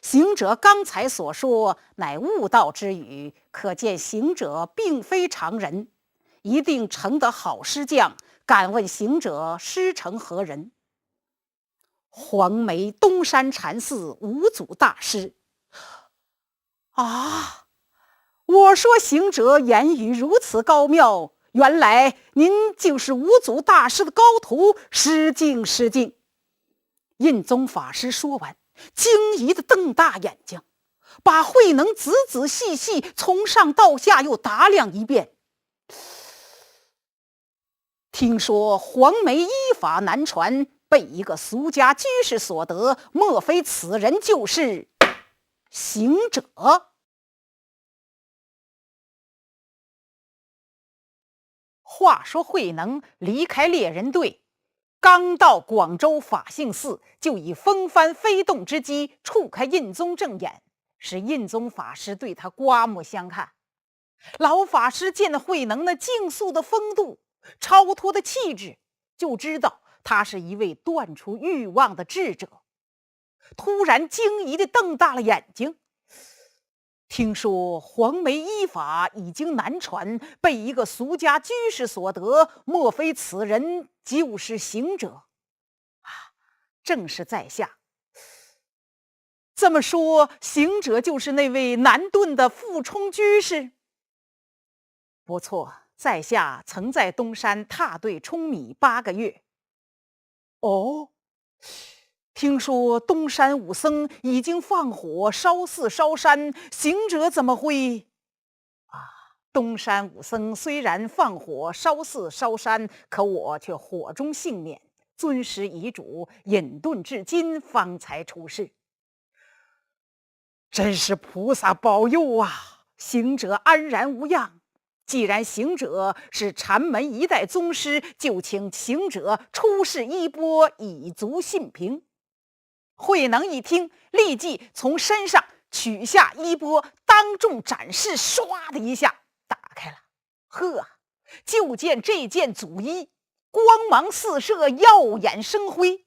行者刚才所说乃悟道之语，可见行者并非常人，一定成得好师将。敢问行者师承何人？黄梅东山禅寺五祖大师。我说行者言语如此高妙，原来您就是五祖大师的高徒，失敬失敬。印宗法师说完，惊疑地瞪大眼睛，把慧能仔仔细细从上到下又打量一遍。听说黄梅依法难传，被一个俗家居士所得，莫非此人就是行者？话说慧能离开猎人队，刚到广州法性寺，就以风帆飞动之机触开印宗正眼，使印宗法师对他刮目相看。老法师见慧能那静肃的风度，超脱的气质，就知道他是一位断除欲望的智者，突然惊疑地瞪大了眼睛。听说黄梅依法已经难传，被一个俗家居士所得，莫非此人就是行者？正是在下。这么说，行者就是那位南顿的傅冲居士？不错，在下曾在东山踏对舂米8个月。听说东山武僧已经放火烧寺烧山，行者怎么会？东山武僧虽然放火烧寺烧山，可我却火中幸免，遵师遗嘱，隐遁至今，方才出世。真是菩萨保佑啊！行者安然无恙。既然行者是禅门一代宗师，就请行者出示衣钵，以足信凭。慧能一听，立即从身上取下衣钵，当众展示，唰的一下打开了。呵，就见这件祖衣光芒四射，耀眼生辉。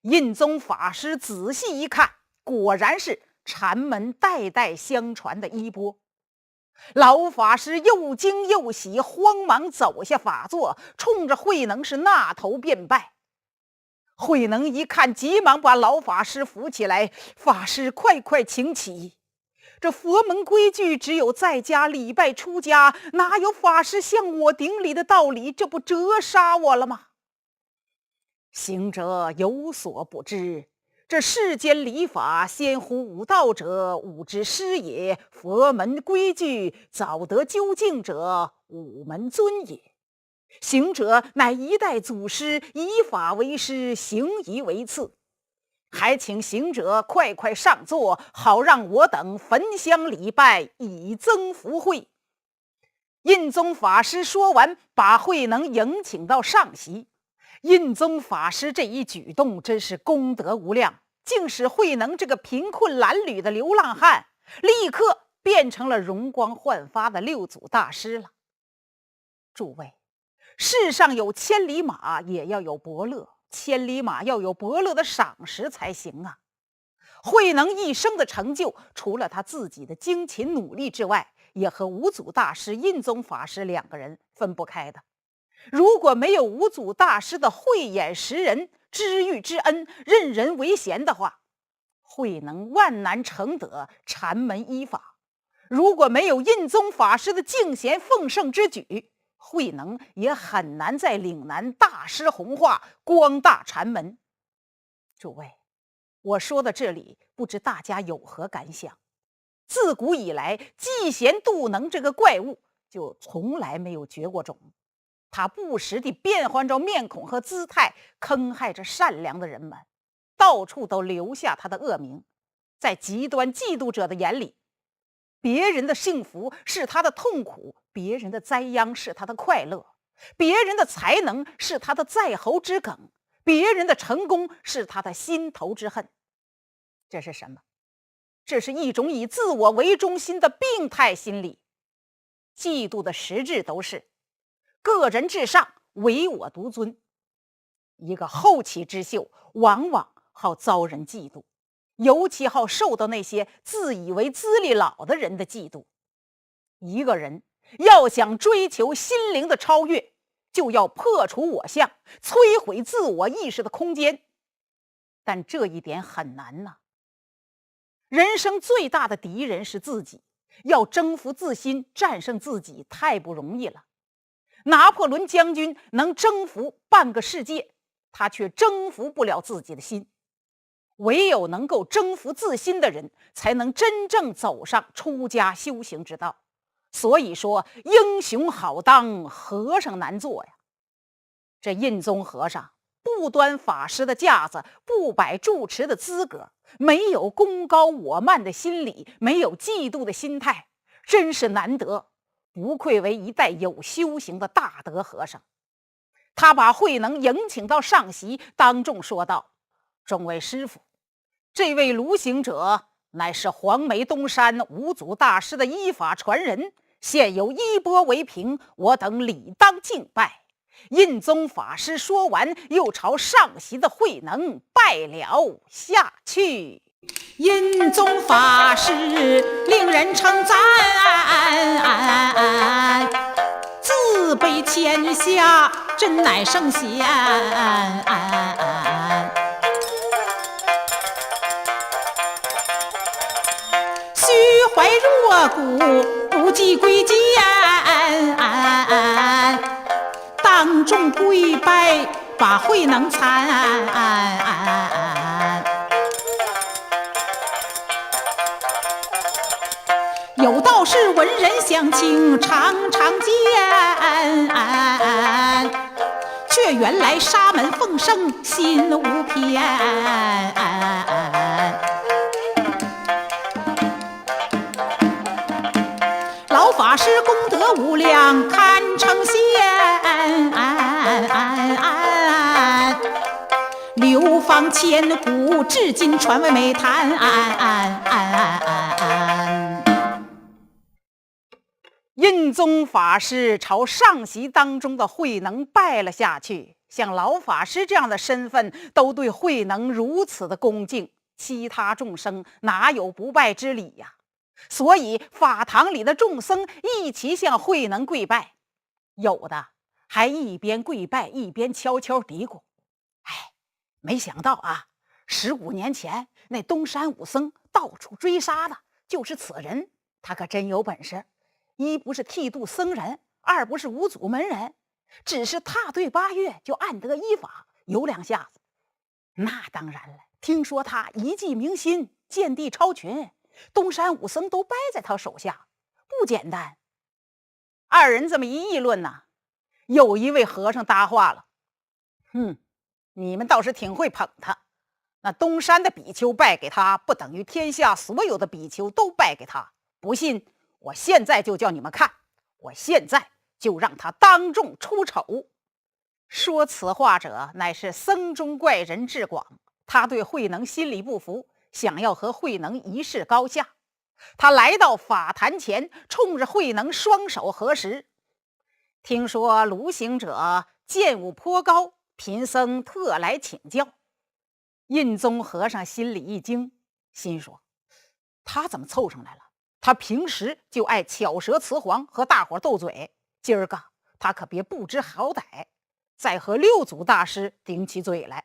印宗法师仔细一看，果然是禅门代代相传的衣钵。老法师又惊又喜，慌忙走下法座，冲着慧能是纳头便拜。慧能一看，急忙把老法师扶起来，法师快快请起。这佛门规矩，只有在家礼拜出家，哪有法师向我顶礼的道理？这不折杀我了吗？行者有所不知，这世间礼法，先乎武道者，武之师也；佛门规矩，早得究竟者，武门尊也。行者乃一代祖师，以法为师，行仪为次，还请行者快快上座，好让我等焚香礼拜，以增福慧。印宗法师说完，把慧能迎请到上席。印宗法师这一举动真是功德无量，竟使慧能这个贫困褴褛的流浪汉立刻变成了容光焕发的六祖大师了。诸位，世上有千里马，也要有伯乐，千里马要有伯乐的赏识才行啊。慧能一生的成就，除了他自己的精勤努力之外，也和五祖大师、印宗法师两个人分不开的。如果没有五祖大师的慧眼识人、知遇之恩、任人唯贤的话，慧能万难成得禅门依法；如果没有印宗法师的敬贤奉圣之举，慧能也很难在岭南大施弘化，光大禅门。诸位，我说到这里，不知大家有何感想？自古以来，嫉贤妒能这个怪物就从来没有绝过种，他不时地变换着面孔和姿态，坑害着善良的人们，到处都留下他的恶名。在极端嫉妒者的眼里，别人的幸福是他的痛苦，别人的灾殃是他的快乐，别人的才能是他的在喉之梗，别人的成功是他的心头之恨。这是什么？这是一种以自我为中心的病态心理。嫉妒的实质都是个人至上，唯我独尊。一个后起之秀往往好遭人嫉妒，尤其好受到那些自以为资历老的人的嫉妒。一个人要想追求心灵的超越，就要破除我相，摧毁自我意识的空间。但这一点很难呐。人生最大的敌人是自己，要征服自心，战胜自己太不容易了。拿破仑将军能征服半个世界，他却征服不了自己的心。唯有能够征服自心的人，才能真正走上出家修行之道。所以说，英雄好当，和尚难做呀。这印宗和尚不端法师的架子，不摆住持的资格，没有功高我慢的心理，没有嫉妒的心态，真是难得，不愧为一代有修行的大德和尚。他把慧能迎请到上席，当众说道：众位师父，这位卢行者乃是黄梅东山五祖大师的依法传人，现有衣钵为凭，我等理当敬拜。印宗法师说完，又朝上席的慧能拜了下去。印宗法师令人称赞，自卑天下，真乃圣贤。虚怀若谷，不计贵贱，当众跪拜，把慧能参。有道是文人相轻，常常见，却原来沙门奉圣，心无偏。老法师功德无量，堪称仙。留法方千古，至今传为美谈。印宗法师朝上席当中的慧能拜了下去，像老法师这样的身份都对慧能如此的恭敬，其他众生哪有不拜之理呀？所以法堂里的众僧一起向慧能跪拜，有的还一边跪拜一边悄悄嘀咕：哎，没想到啊，15年前那东山武僧到处追杀的就是此人，他可真有本事，一不是剃度僧人，二不是五祖门人，只是踏对8月就按得依法，有2下子。那当然了，听说他一计明心，见地超群，东山武僧都拜在他手下，不简单。二人这么一议论呢，有一位和尚搭话了：你们倒是挺会捧他，那东山的比丘拜给他，不等于天下所有的比丘都拜给他。不信，我现在就叫你们看，我现在就让他当众出丑。说此话者乃是僧中怪人智广，他对慧能心里不服，想要和慧能一试高下。他来到法坛前，冲着慧能双手合十。听说卢行者剑舞颇高，贫僧特来请教。印宗和尚心里一惊，心说他怎么凑上来了？他平时就爱巧舌雌黄，和大伙斗嘴，今儿个他可别不知好歹，再和六祖大师顶起嘴来。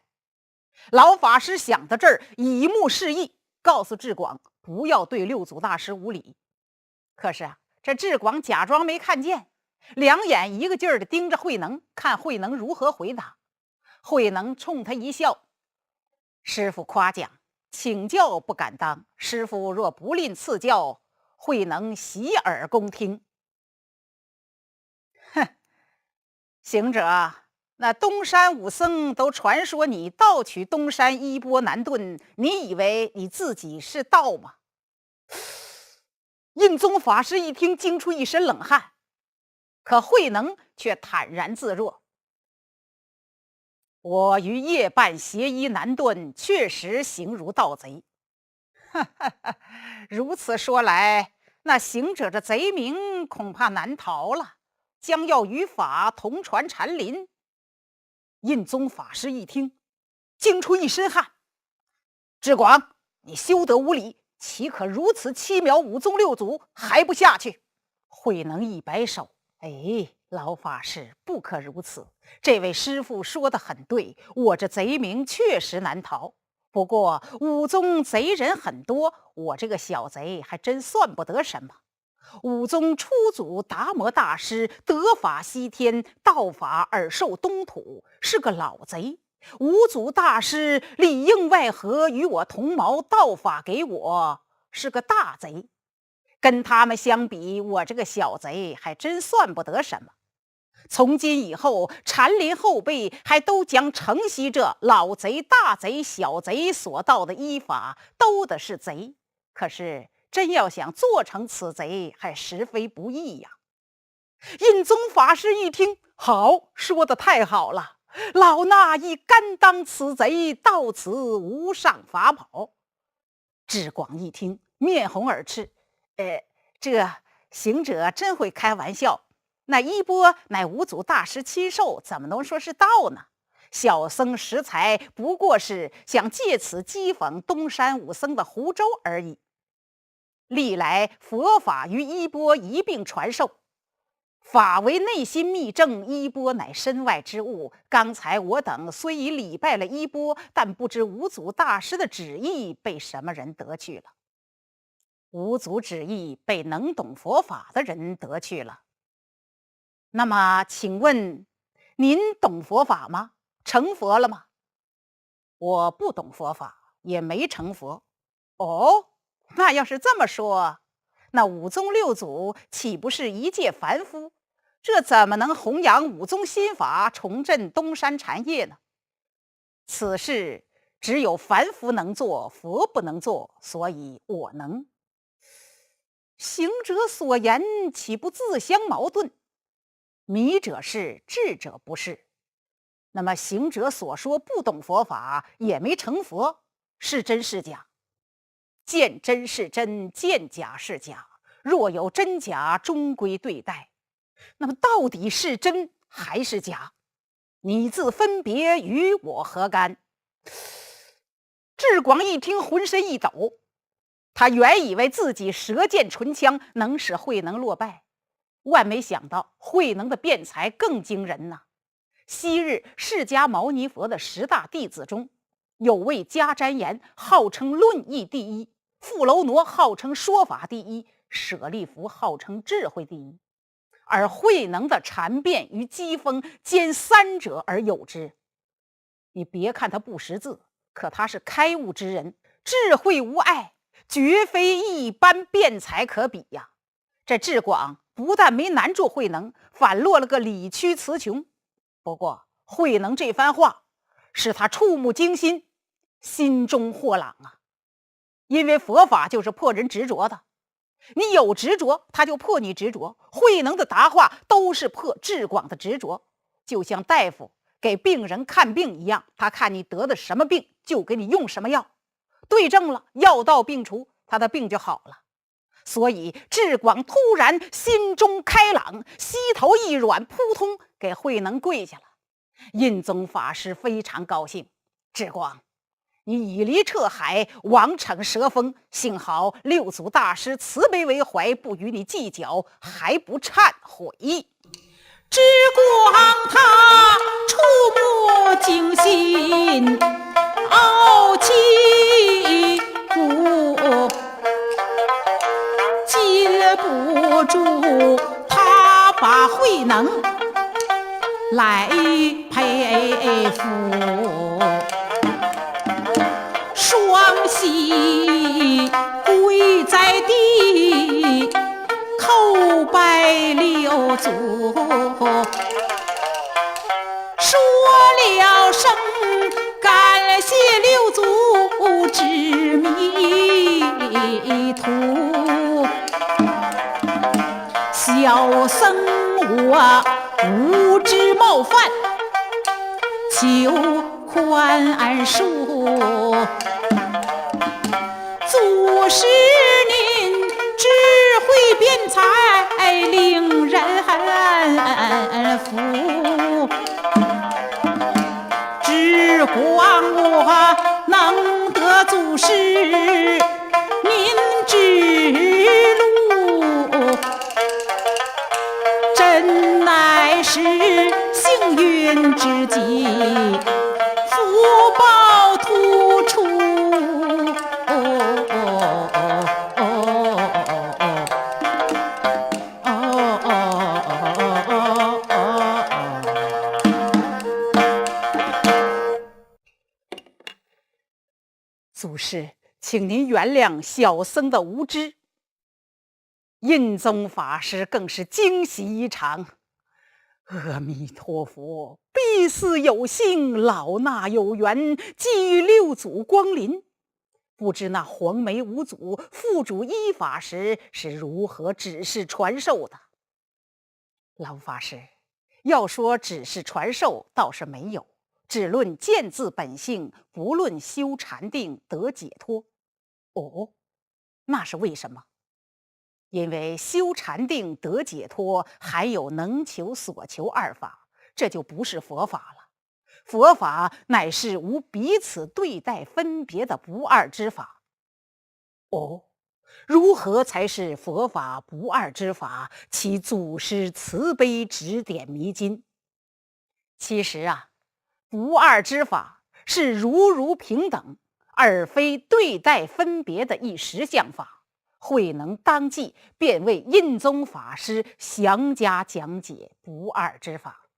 老法师想到这儿，以目示意，告诉智广不要对六祖大师无礼。可是这智广假装没看见，两眼一个劲儿地盯着慧能，看慧能如何回答。慧能冲他一笑：师父夸奖，请教不敢当，师父若不吝赐教，慧能洗耳恭听。行者，那东山武僧都传说你盗取东山衣钵难遁，你以为你自己是盗吗？印宗法师一听，惊出一身冷汗，可慧能却坦然自若：我于夜半携衣难遁，确实行如盗贼。如此说来，那行者这贼名恐怕难逃了，将要与法同传禅林。印宗法师一听，惊出一身汗：智广，你休得无礼，岂可如此欺藐武宗六祖，还不下去？慧能一摆手：老法师，不可如此，这位师父说得很对，我这贼名确实难逃，不过武宗贼人很多，我这个小贼还真算不得什么。武宗初祖达摩大师得法西天，道法耳受东土，是个老贼。五祖大师里应外合，与我同谋，道法给我，是个大贼。跟他们相比，我这个小贼还真算不得什么。从今以后，禅林后辈还都将承袭这老贼、大贼、小贼所盗的依法，都得是贼。可是真要想做成此贼，还实非不易呀。印宗法师一听，好，说得太好了，老衲亦甘当此贼，到此无上法宝。智广一听，面红耳赤，这行者真会开玩笑，那衣钵乃五祖大师亲授，怎么能说是盗呢？小僧识才不过是想借此讥讽东山武僧的胡诌而已。历来佛法与衣钵一并传授，法为内心密证，衣钵乃身外之物。刚才我等虽已礼拜了衣钵，但不知五祖大师的旨意被什么人得去了。五祖旨意被能懂佛法的人得去了。那么请问您懂佛法吗？成佛了吗？我不懂佛法，也没成佛。哦，那要是这么说，那五宗六祖岂不是一介凡夫？这怎么能弘扬五宗心法，重振东山禅业呢？此事只有凡夫能做，佛不能做，所以我能。行者所言岂不自相矛盾？迷者是，智者不是。那么行者所说不懂佛法，也没成佛，是真是假？见真是真，见假是假，若有真假，终归对待。那么到底是真还是假？你自分别，与我何干？智广一听，浑身一抖。他原以为自己舌剑唇枪能使慧能落败，万没想到慧能的辩才更惊人呐。昔日释迦牟尼佛的10大弟子中，有位迦旃延号称论义第一，富楼那号称说法第一，舍利弗号称智慧第一，而慧能的禅辩与机锋兼3者而有之。你别看他不识字，可他是开悟之人，智慧无碍，绝非一般辩才可比呀。这智广不但没难住慧能，反落了个理屈词穷。不过慧能这番话使他触目惊心，心中豁朗啊。因为佛法就是破人执着的，你有执着，他就破你执着。慧能的答话都是破智广的执着，就像大夫给病人看病一样，他看你得的什么病，就给你用什么药，对症了，药到病除，他的病就好了。所以智广突然心中开朗，膝头一软，扑通给慧能跪下了。印宗法师非常高兴，智广，你以离撤海，王惩蛇锋，幸好六祖大师慈悲为怀，不与你计较，还不忏悔。智广他触目惊心，傲气不禁不住，他把慧能来佩服，双膝跪在地，叩拜六祖，说了声感谢六祖知迷途。小僧我无知冒犯，求宽恕。祖师您智慧辩才令人服，智广我能得祖师您指路，真乃是幸运之极，福报突出。祖师，请您原谅小僧的无知。印宗法师更是惊喜异常，阿弥陀佛，必似有幸，老衲有缘，际遇六祖光临。不知那黄眉五祖副主一法师是如何指示传授的？老法师，要说指示传授倒是没有，只论见自本性，不论修禅定得解脱。哦，那是为什么？因为修禅定得解脱，还有能求所求2法，这就不是佛法了。佛法乃是无彼此对待分别的不二之法。哦，如何才是佛法不二之法？其祖师慈悲指点迷津。其实啊，不二之法是如平等，而非对待分别的一实相法。慧能当即便为印宗法师详加讲解不二之法。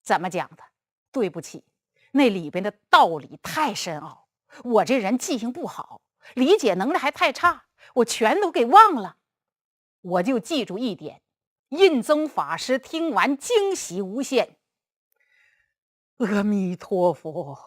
怎么讲的？对不起，那里边的道理太深奥，我这人记性不好，理解能力还太差，我全都给忘了。我就记住一点，印宗法师听完惊喜无限。阿弥陀佛，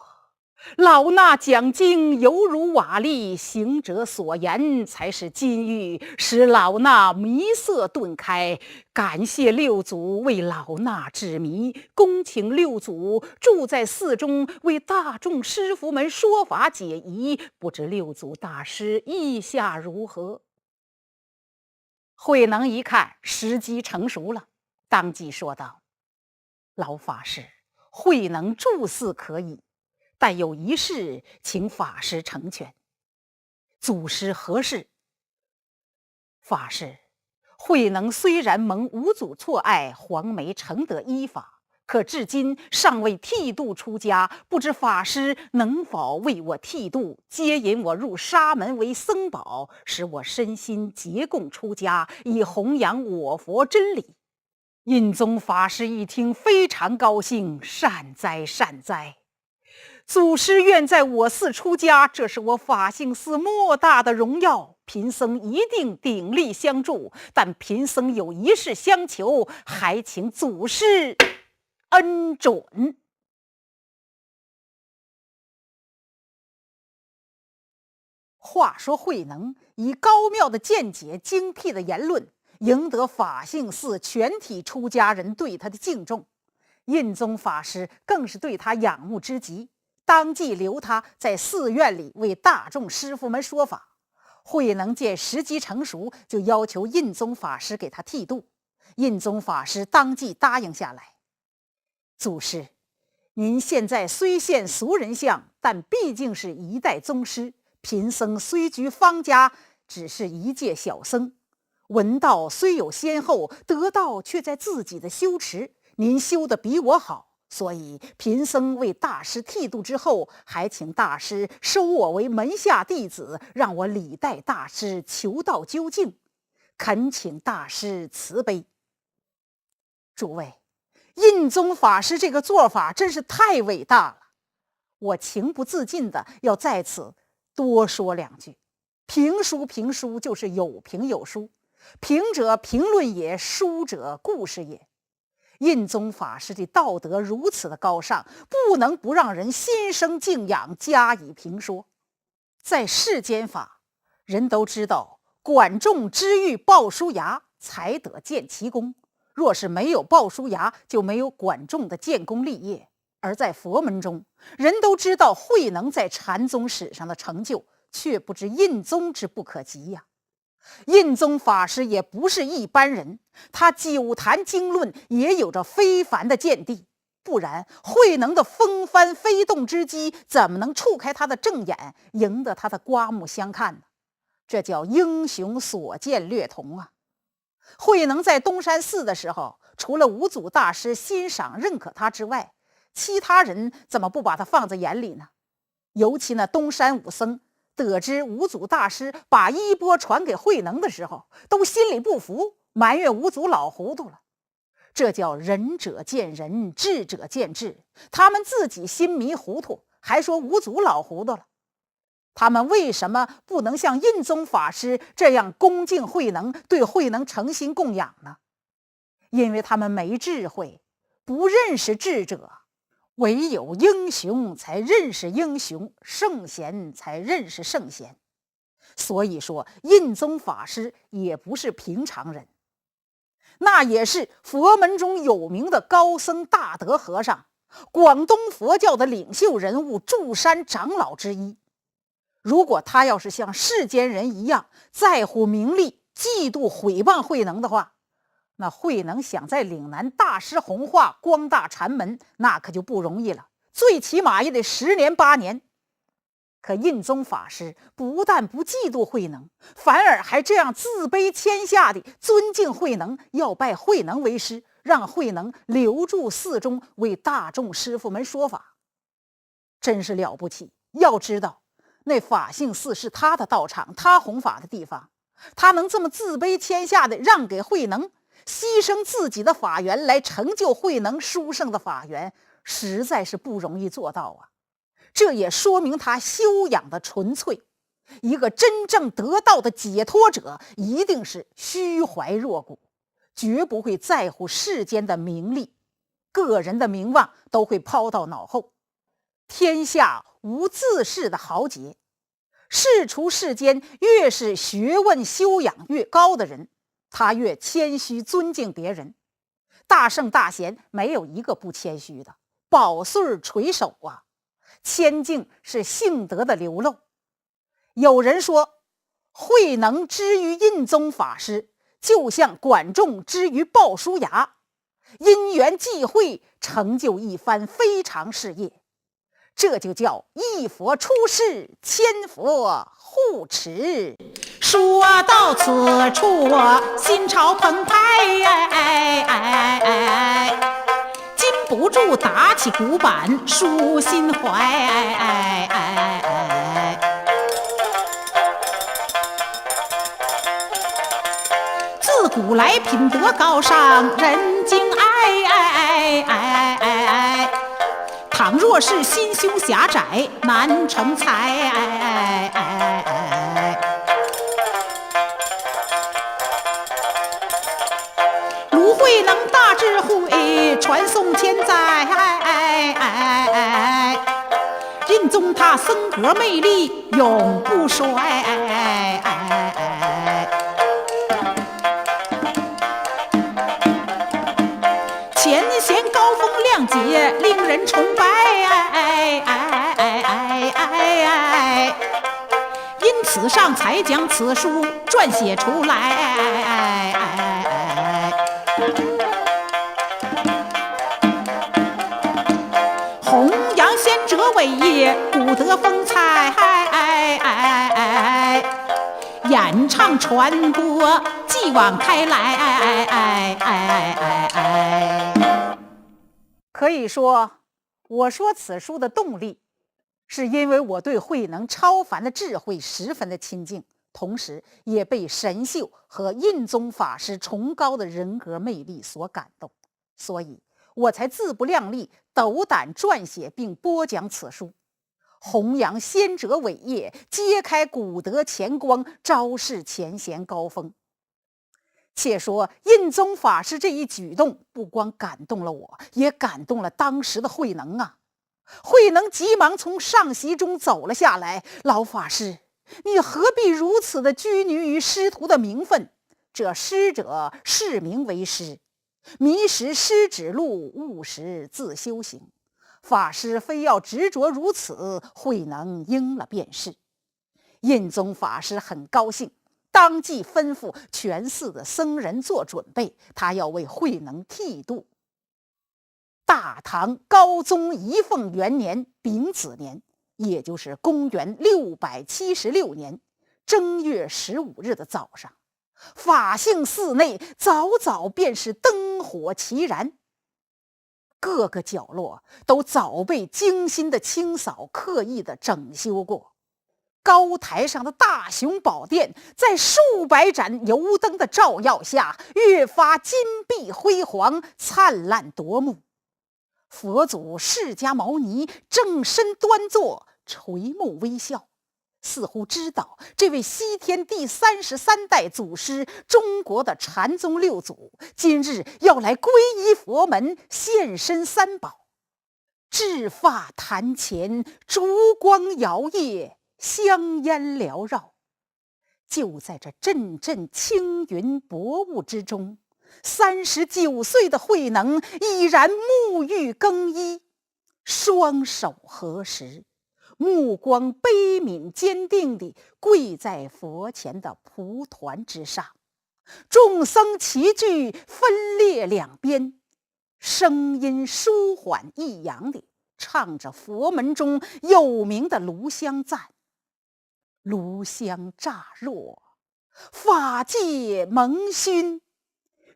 老衲讲经犹如瓦砾，行者所言才是金玉，使老衲迷色顿开。感谢六祖为老衲指迷，恭请六祖住在寺中，为大众师傅们说法解疑。不知六祖大师意下如何？慧能一看时机成熟了，当即说道：老法师，慧能住寺可以，但有一事请法师成全。祖师何事？法师，慧能虽然蒙五祖错爱，黄梅承得依法，可至今尚未剃度出家，不知法师能否为我剃度，接引我入沙门为僧宝，使我身心结供出家，以弘扬我佛真理。印宗法师一听非常高兴，善哉善哉，祖师愿在我寺出家，这是我法性寺莫大的荣耀，贫僧一定鼎力相助。但贫僧有一事相求，还请祖师恩准。话说慧能以高妙的见解、精辟的言论，赢得法性寺全体出家人对他的敬重。印宗法师更是对他仰慕之极，当即留他在寺院里为大众师傅们说法。慧能见时机成熟，就要求印宗法师给他剃度。印宗法师当即答应下来。祖师，您现在虽现俗人相，但毕竟是一代宗师，贫僧虽居方家，只是一介小僧，闻道虽有先后，得道却在自己的修持，您修得比我好，所以贫僧为大师剃度之后，还请大师收我为门下弟子，让我礼待大师求道究竟，恳请大师慈悲。诸位，印宗法师这个做法真是太伟大了，我情不自禁的要在此多说两句。评书评书就是有评有书，评者评论也，书者故事也。印宗法师的道德如此的高尚，不能不让人心生敬仰，加以评说。在世间法，人都知道管仲知欲鲍叔牙，才得建奇功，若是没有鲍叔牙，就没有管仲的建功立业。而在佛门中，人都知道慧能在禅宗史上的成就，却不知印宗之不可及呀。印宗法师也不是一般人，他九坛经论也有着非凡的见地，不然慧能的风帆飞动之机怎么能触开他的正眼，赢得他的刮目相看呢？这叫英雄所见略同啊。慧能在东山寺的时候，除了五祖大师欣赏认可他之外，其他人怎么不把他放在眼里呢？尤其那东山武僧得知五祖大师把衣钵传给慧能的时候，都心里不服，埋怨五祖老糊涂了。这叫仁者见仁，智者见智，他们自己心迷糊涂，还说五祖老糊涂了。他们为什么不能像印宗法师这样恭敬慧能，对慧能诚心供养呢？因为他们没智慧，不认识智者。唯有英雄才认识英雄，圣贤才认识圣贤。所以说印宗法师也不是平常人，那也是佛门中有名的高僧大德和尚，广东佛教的领袖人物，柱山长老之一。如果他要是像世间人一样在乎名利，嫉妒毁谤慧能的话，那慧能想在岭南大施弘化，光大禅门，那可就不容易了，最起码也得10年8年。可印宗法师不但不嫉妒慧能，反而还这样自卑谦下地尊敬慧能，要拜慧能为师，让慧能留住寺中为大众师傅们说法，真是了不起。要知道那法性寺是他的道场，他弘法的地方，他能这么自卑谦下的让给慧能，牺牲自己的法缘来成就慧能殊胜的法缘，实在是不容易做到啊。这也说明他修养的纯粹。一个真正得道的解脱者，一定是虚怀若谷，绝不会在乎世间的名利，个人的名望都会抛到脑后。天下无自恃的豪杰，世出世间越是学问修养越高的人，他越谦虚尊敬别人。大圣大贤没有一个不谦虚的，宝穗垂手啊，谦敬是性德的流露。有人说，慧能之于印宗法师，就像管仲之于鲍叔牙，因缘际会，成就一番非常事业。这就叫一佛出世，千佛护持。说到此处，心潮澎湃，禁不住打起鼓板抒心怀。自古来品德高尚，人敬爱。倘若是心胸狭窄，难成才。卢慧能大智慧，传颂千载。印宗他僧格魅力，永不衰。前贤高风亮节，令人崇拜。因此上才将此书撰写出来。弘扬先哲伟业，古德风采。演唱传播，继往开来。可以说，我说此书的动力，是因为我对慧能超凡的智慧十分的亲近，同时也被神秀和印宗法师崇高的人格魅力所感动，所以我才自不量力，斗胆撰写并播讲此书，弘扬先哲伟业，揭开古德乾光，昭示前贤高峰。且说印宗法师这一举动，不光感动了我，也感动了当时的慧能啊！慧能急忙从上席中走了下来，老法师，你何必如此的拘泥于师徒的名分？这师者，视名为师，迷时师指路，悟时自修行。法师非要执着如此，慧能应了便是。印宗法师很高兴，当即吩咐全寺的僧人做准备，他要为慧能剃度。大唐高宗仪凤元年丙子年，也就是公元676年正月15日的早上，法性寺内早早便是灯火齐燃，各个角落都早被精心的清扫，刻意的整修过。高台上的大雄宝殿，在数百盏油灯的照耀下，越发金碧辉煌，灿烂夺目。佛祖释迦牟尼正身端坐，垂目微笑，似乎知道这位西天第33代祖师，中国的禅宗六祖，今日要来皈依佛门，现身三宝。智发坛前，烛光摇曳，香烟缭绕。就在这阵阵青云薄雾之中，39岁的慧能已然沐浴更衣，双手合十，目光悲悯坚定地跪在佛前的蒲团之上。众僧齐聚，分列两边，声音舒缓抑扬地唱着佛门中有名的炉香赞。炉香乍落，法界蒙熏，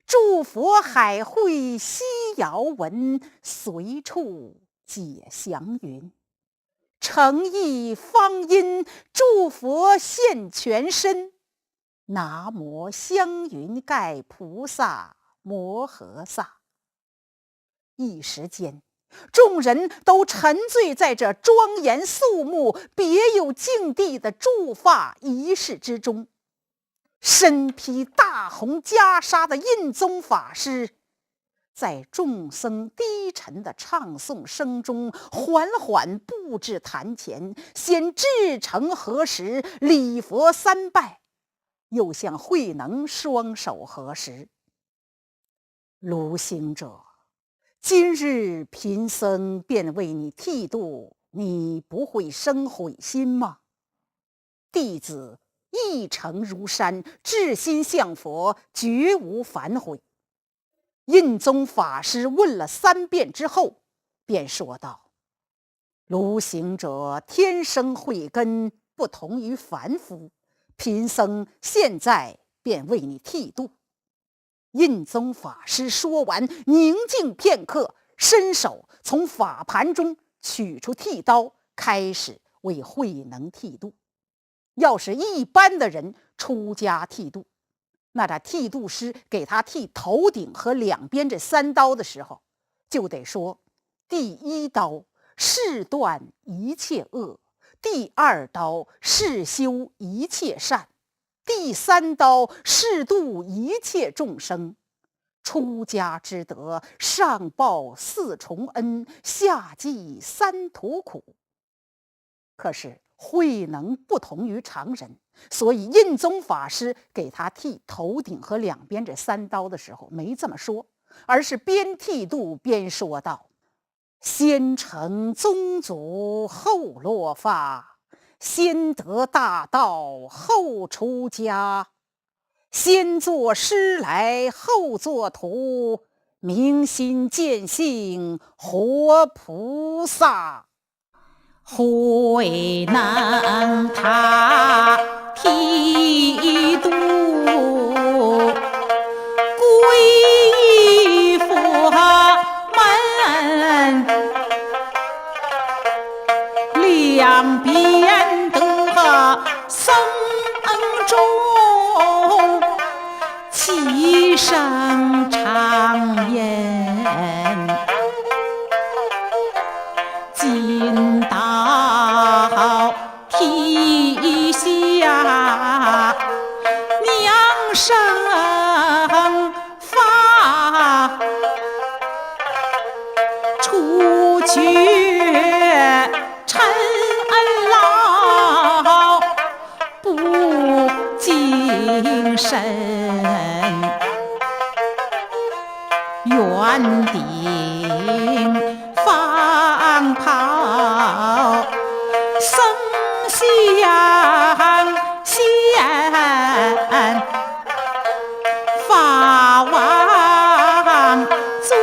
诸佛海会悉遥闻，随处解祥云。诚意方因，诸佛现全身，南无香云盖菩萨摩诃萨。一时间，众人都沉醉在这庄严肃穆、别有境地的祝发仪式之中。身披大红袈裟的印宗法师，在众僧低沉的唱诵声中，缓缓步至坛前，先至诚合十，礼佛3拜，又向慧能双手合十。卢行者，今日贫僧便为你剃度，你不会生悔心吗？弟子一诚如山，至心向佛，绝无反悔。印宗法师问了3遍之后，便说道：卢行者天生慧根，不同于凡夫，贫僧现在便为你剃度。印宗法师说完，宁静片刻，伸手从法盘中取出剃刀，开始为慧能剃度。要是一般的人出家剃度，那这剃度师给他剃头顶和两边这3刀的时候，就得说：第1刀是断一切恶，第2刀是修一切善，第3刀是度一切众生。出家之德，上报4重恩，下济3途苦。可是慧能不同于常人，所以印宗法师给他剃头顶和两边这3刀的时候没这么说，而是边剃度边说道：先成宗族后落发，先得大道后出家，先做师来后做徒，明心见性活菩萨。慧能他剃度，皈依佛门，两边的僧众齐声唱言，今到啼下娘生发，除却尘劳不精神，圆顶放炮僧相现，法王座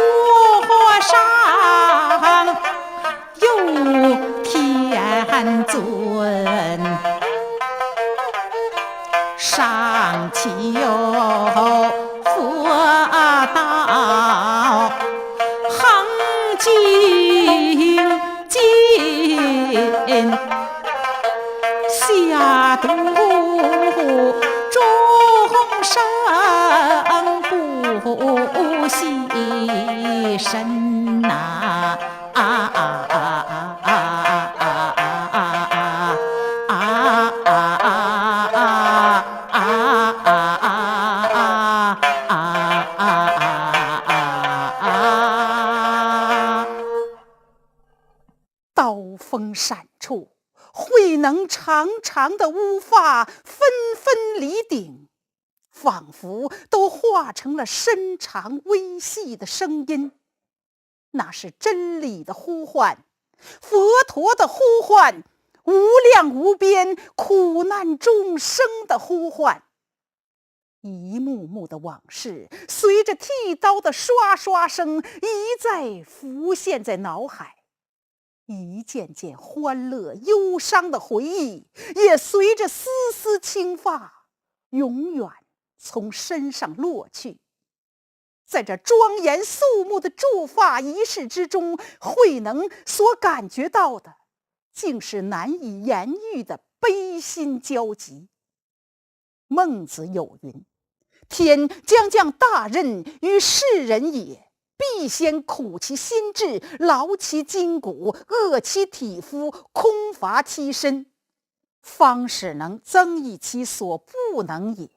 上有天尊，上求佛道恒精进，下度众生不惜身呐！刀锋闪处，慧能长长的乌发纷纷离顶，仿佛都化成了深长微细的声音。那是真理的呼唤，佛陀的呼唤，无量无边苦难众生的呼唤。一幕幕的往事随着剃刀的刷刷声一再浮现在脑海，一件件欢乐忧伤的回忆也随着丝丝青发永远从身上落去。在这庄严肃穆的祝发仪式之中，慧能所感觉到的竟是难以言喻的悲心交集。孟子有云：天将降大任于世人也，必先苦其心志，劳其筋骨，饿其体肤，空乏其身，方使能增益其所不能也。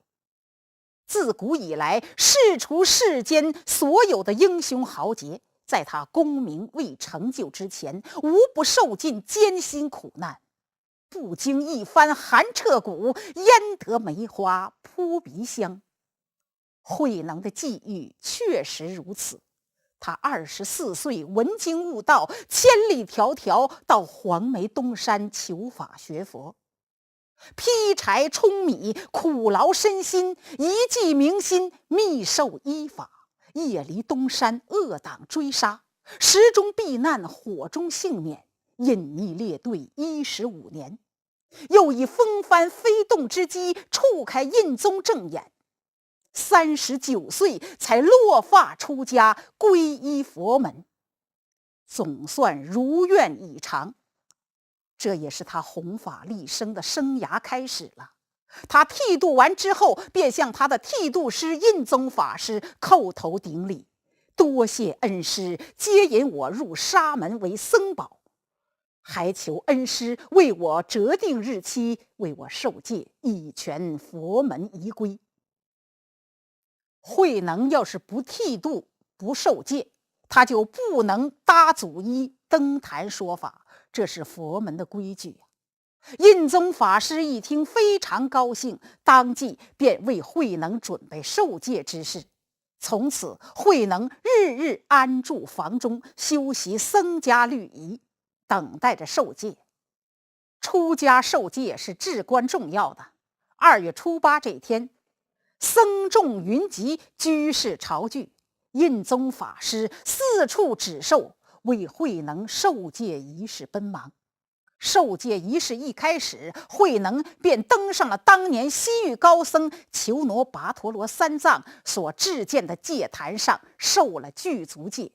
自古以来世除世间所有的英雄豪杰，在他功名未成就之前，无不受尽艰辛苦难。不经一番寒彻骨，焉得梅花扑鼻香。慧能的际遇确实如此。他24岁文经悟道，千里迢迢到黄梅东山求法学佛，劈柴舂米，苦劳身心，一计明心，密授医法，夜离东山，恶党追杀，石中避难，火中幸免，隐匿列队15年，又以风帆飞动之机触开印宗正眼，39岁才落发出家，皈依佛门，总算如愿以偿。这也是他弘法立生的生涯开始了。他剃度完之后，便向他的剃度师印宗法师叩头顶礼，多谢恩师接引我入沙门为僧宝，还求恩师为我择定日期，为我受戒，以全佛门仪规。慧能要是不剃度不受戒，他就不能搭祖衣登坛说法，这是佛门的规矩。印宗法师一听非常高兴，当即便为慧能准备受戒之事。从此慧能日日安住房中，修习僧家律仪，等待着受戒。出家受戒是至关重要的。2月初8这天，僧众云集，居士朝聚，印宗法师四处指授，为慧能受戒仪式奔忙。受戒仪式一开始，慧能便登上了当年西域高僧求罗跋陀罗三藏所制建的戒坛上，受了具足戒。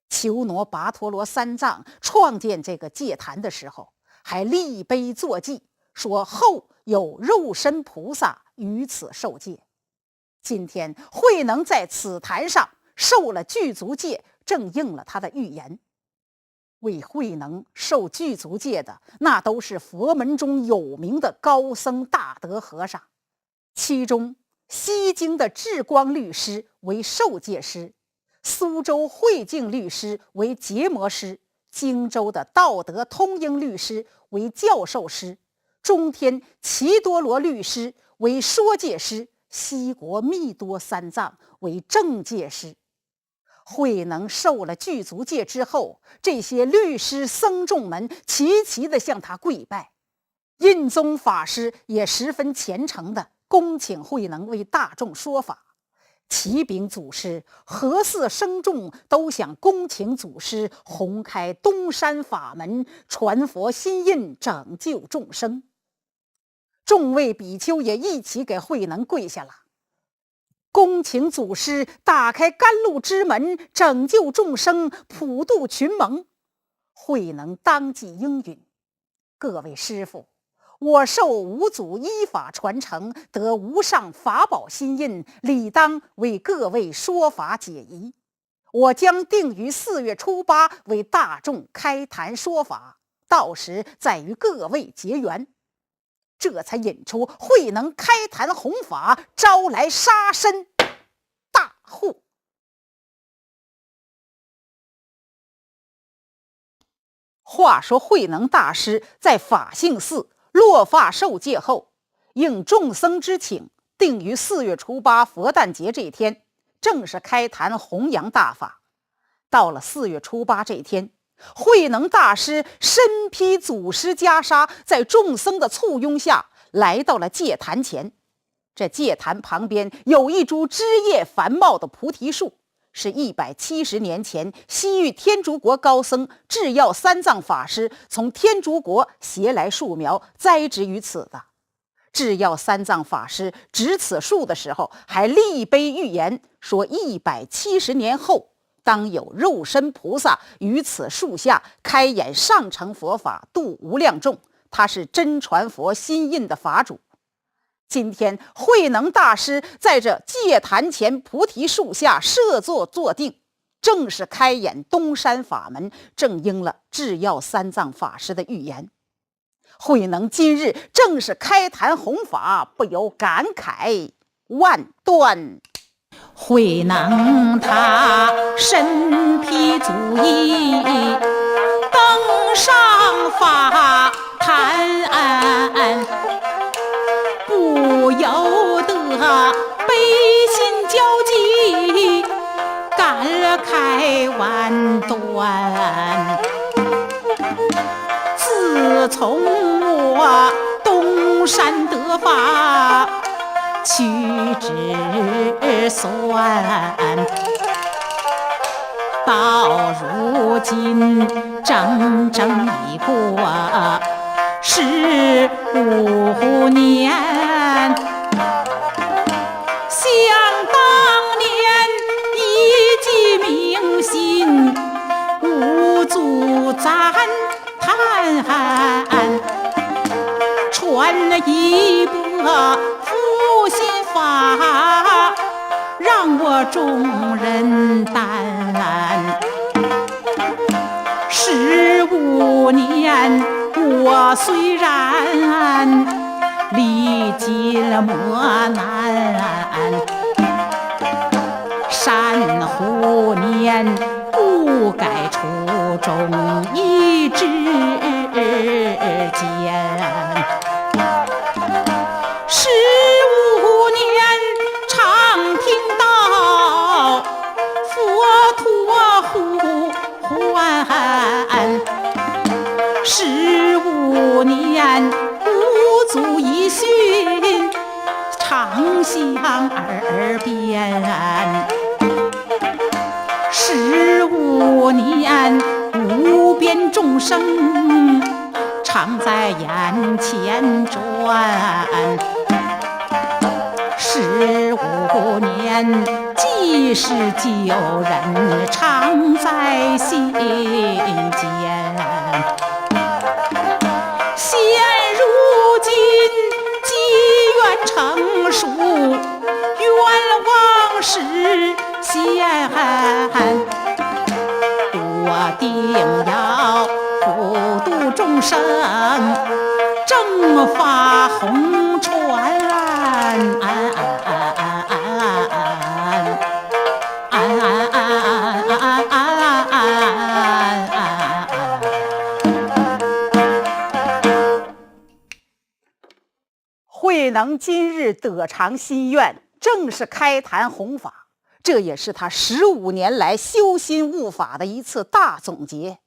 求罗跋陀罗三藏创建这个戒坛的时候，还立碑作记，说后有肉身菩萨于此受戒。今天慧能在此坛上受了具足戒，正应了他的预言。为慧能受具足戒的，那都是佛门中有名的高僧大德和尚，其中西京的智光律师为受戒师，苏州慧净律师为结魔师，荆州的道德通英律师为教授师，中天齐多罗律师为说戒师，西国密多三藏为正戒师。慧能受了具足戒之后，这些律师僧众们齐齐地向他跪拜。印宗法师也十分虔诚地恭请慧能为大众说法。启禀祖师，何寺僧众都想恭请祖师弘开东山法门，传佛心印，拯救众生。众位比丘也一起给慧能跪下了，恭请祖师打开甘露之门，拯救众生，普度群蒙。慧能当即应允：各位师父，我受五祖依法传承，得无上法宝心印，理当为各位说法解疑。我将定于4月初8为大众开坛说法，到时再与各位结缘。这才引出慧能开坛弘法，招来杀身大户。话说慧能大师在法性寺落发受戒后，应众僧之请，定于4月初8佛诞节这天正式开坛弘扬大法。到了4月初8这天，慧能大师身披祖师袈裟，在众僧的簇拥下来到了戒坛前。这戒坛旁边有一株枝叶繁茂的菩提树，是170年前西域天竺国高僧智耀三藏法师从天竺国携来树苗，栽植于此的。智耀三藏法师植此树的时候，还立碑预言说170年后当有肉身菩萨于此树下开演上乘佛法，度无量众，他是真传佛心印的法主。今天慧能大师在这戒坛前菩提树下设座坐定，正是开演东山法门，正应了智耀三藏法师的预言。慧能今日正是开坛弘法，不由感慨万端。慧能他身披足衣，登上法坛，不由得悲心交集，感慨万端。自从我东山得法，屈指算，到如今整整已过15年。想当年一计明心，无足赞叹，传了一个福心法，让我众人担。15年，我虽然历尽了磨难，珊瑚年不改初衷，一枝间。15年，常听到佛陀呼唤，15年无足以寻，常响耳边。15年，无边众生常在眼前转。15年，济世救人常在心间。现如今机缘成熟，愿往事现，我定要普度众生，正法弘传。慧能今日得偿心愿，正是开坛弘法，这也是他15年来修心悟法的一次大总结。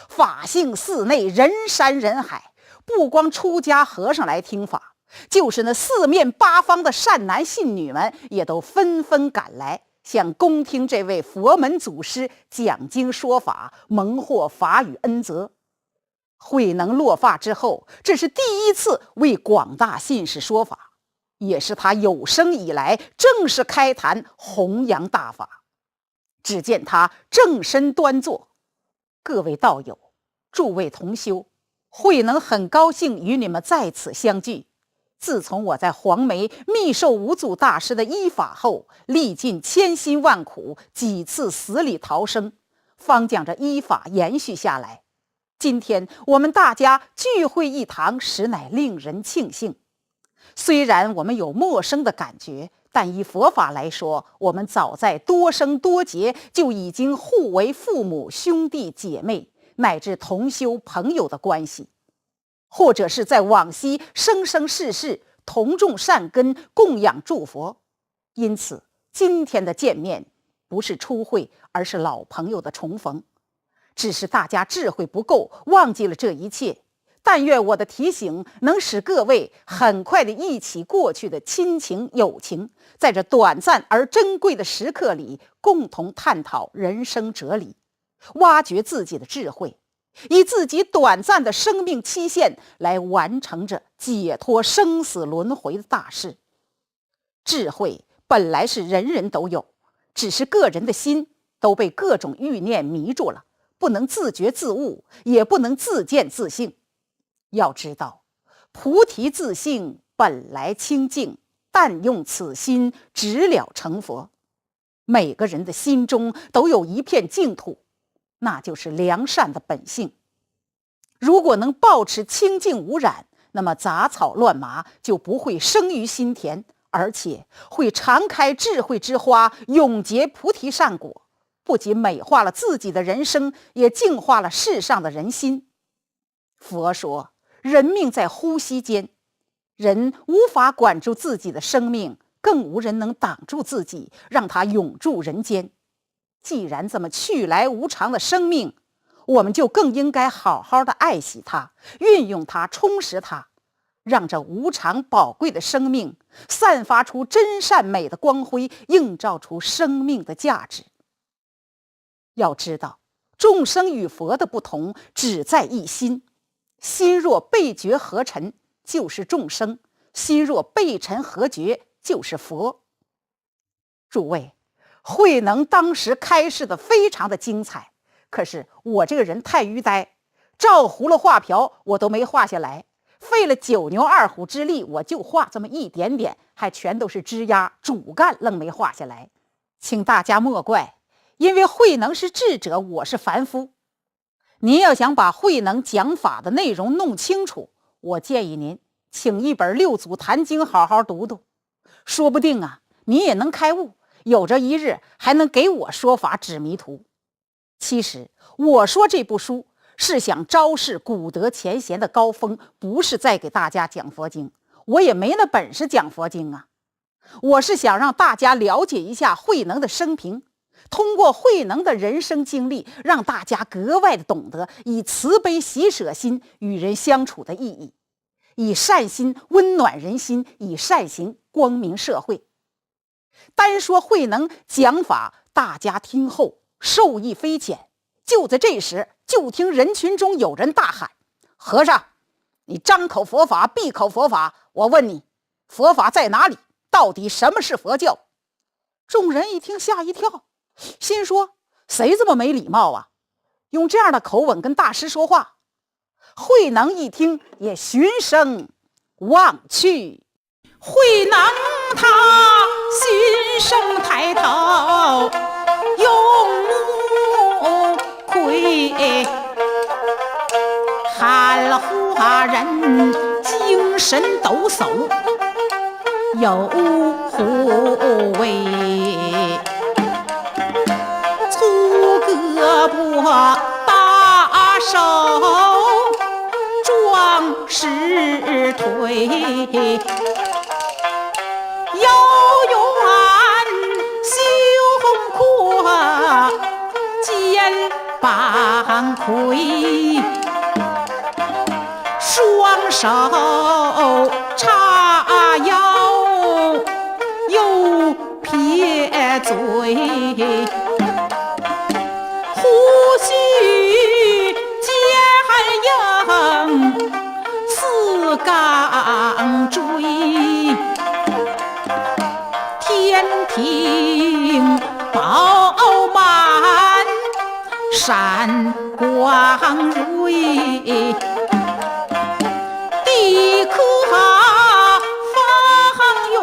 法性寺内人山人海，不光出家和尚来听法，就是那四面八方的善男信女们也都纷纷赶来，想恭听这位佛门祖师讲经说法，蒙获法语恩泽。慧能落发之后，这是第一次为广大信士说法，也是他有生以来正式开坛弘扬大法。只见他正身端坐，各位道友，诸位同修，慧能很高兴与你们在此相聚。自从我在黄梅密受五祖大师的依法后，历尽千辛万苦，几次死里逃生，方将这依法延续下来。今天我们大家聚会一堂，实乃令人庆幸。虽然我们有陌生的感觉，但以佛法来说，我们早在多生多劫就已经互为父母、兄弟姐妹，乃至同修朋友的关系，或者是在往昔生生世世同种善根，供养诸佛。因此今天的见面不是初会，而是老朋友的重逢。只是大家智慧不够，忘记了这一切。但愿我的提醒能使各位很快地忆起过去的亲情友情，在这短暂而珍贵的时刻里，共同探讨人生哲理，挖掘自己的智慧，以自己短暂的生命期限来完成着解脱生死轮回的大事。智慧本来是人人都有，只是个人的心都被各种欲念迷住了，不能自觉自悟，也不能自见自性。要知道，菩提自性本来清净，但用此心直了成佛。每个人的心中都有一片净土，那就是良善的本性。如果能保持清净无染，那么杂草乱麻就不会生于心田，而且会常开智慧之花，永结菩提善果，不仅美化了自己的人生，也净化了世上的人心。佛说，人命在呼吸间，人无法管住自己的生命，更无人能挡住自己，让它永驻人间。既然这么去来无常的生命，我们就更应该好好的爱惜它，运用它，充实它，让这无常宝贵的生命散发出真善美的光辉，映照出生命的价值。要知道，众生与佛的不同只在一心，心若背觉合尘，就是众生；心若背尘合觉，就是佛。诸位，慧能当时开示的非常的精彩，可是我这个人太愚呆，照葫芦画瓢我都没画下来，费了九牛二虎之力，我就画这么一点点，还全都是枝丫，主干愣没画下来，请大家莫怪，因为慧能是智者，我是凡夫。您要想把慧能讲法的内容弄清楚，我建议您请一本《六祖坛经》好好读读，说不定啊，你也能开悟，有朝一日还能给我说法指迷途。其实我说这部书是想昭示古德前贤的高峰，不是在给大家讲佛经，我也没那本事讲佛经啊。我是想让大家了解一下慧能的生平，通过慧能的人生经历，让大家格外的懂得以慈悲喜舍心与人相处的意义，以善心温暖人心，以善行光明社会。单说慧能讲法，大家听后受益匪浅。就在这时，就听人群中有人大喊：和尚，你张口佛法，闭口佛法，我问你，佛法在哪里？到底什么是佛教？众人一听吓一跳，心说谁这么没礼貌啊，用这样的口吻跟大师说话。慧能一听也循声望去，慧能他循声抬头，用目窥，喊花人精神抖擞，有护卫，粗胳膊大手壮实腿，腰圆胸阔肩膀魁，双手叉腰又撇嘴，胡须坚硬似钢锥，天庭饱满闪光蕊，地可方圆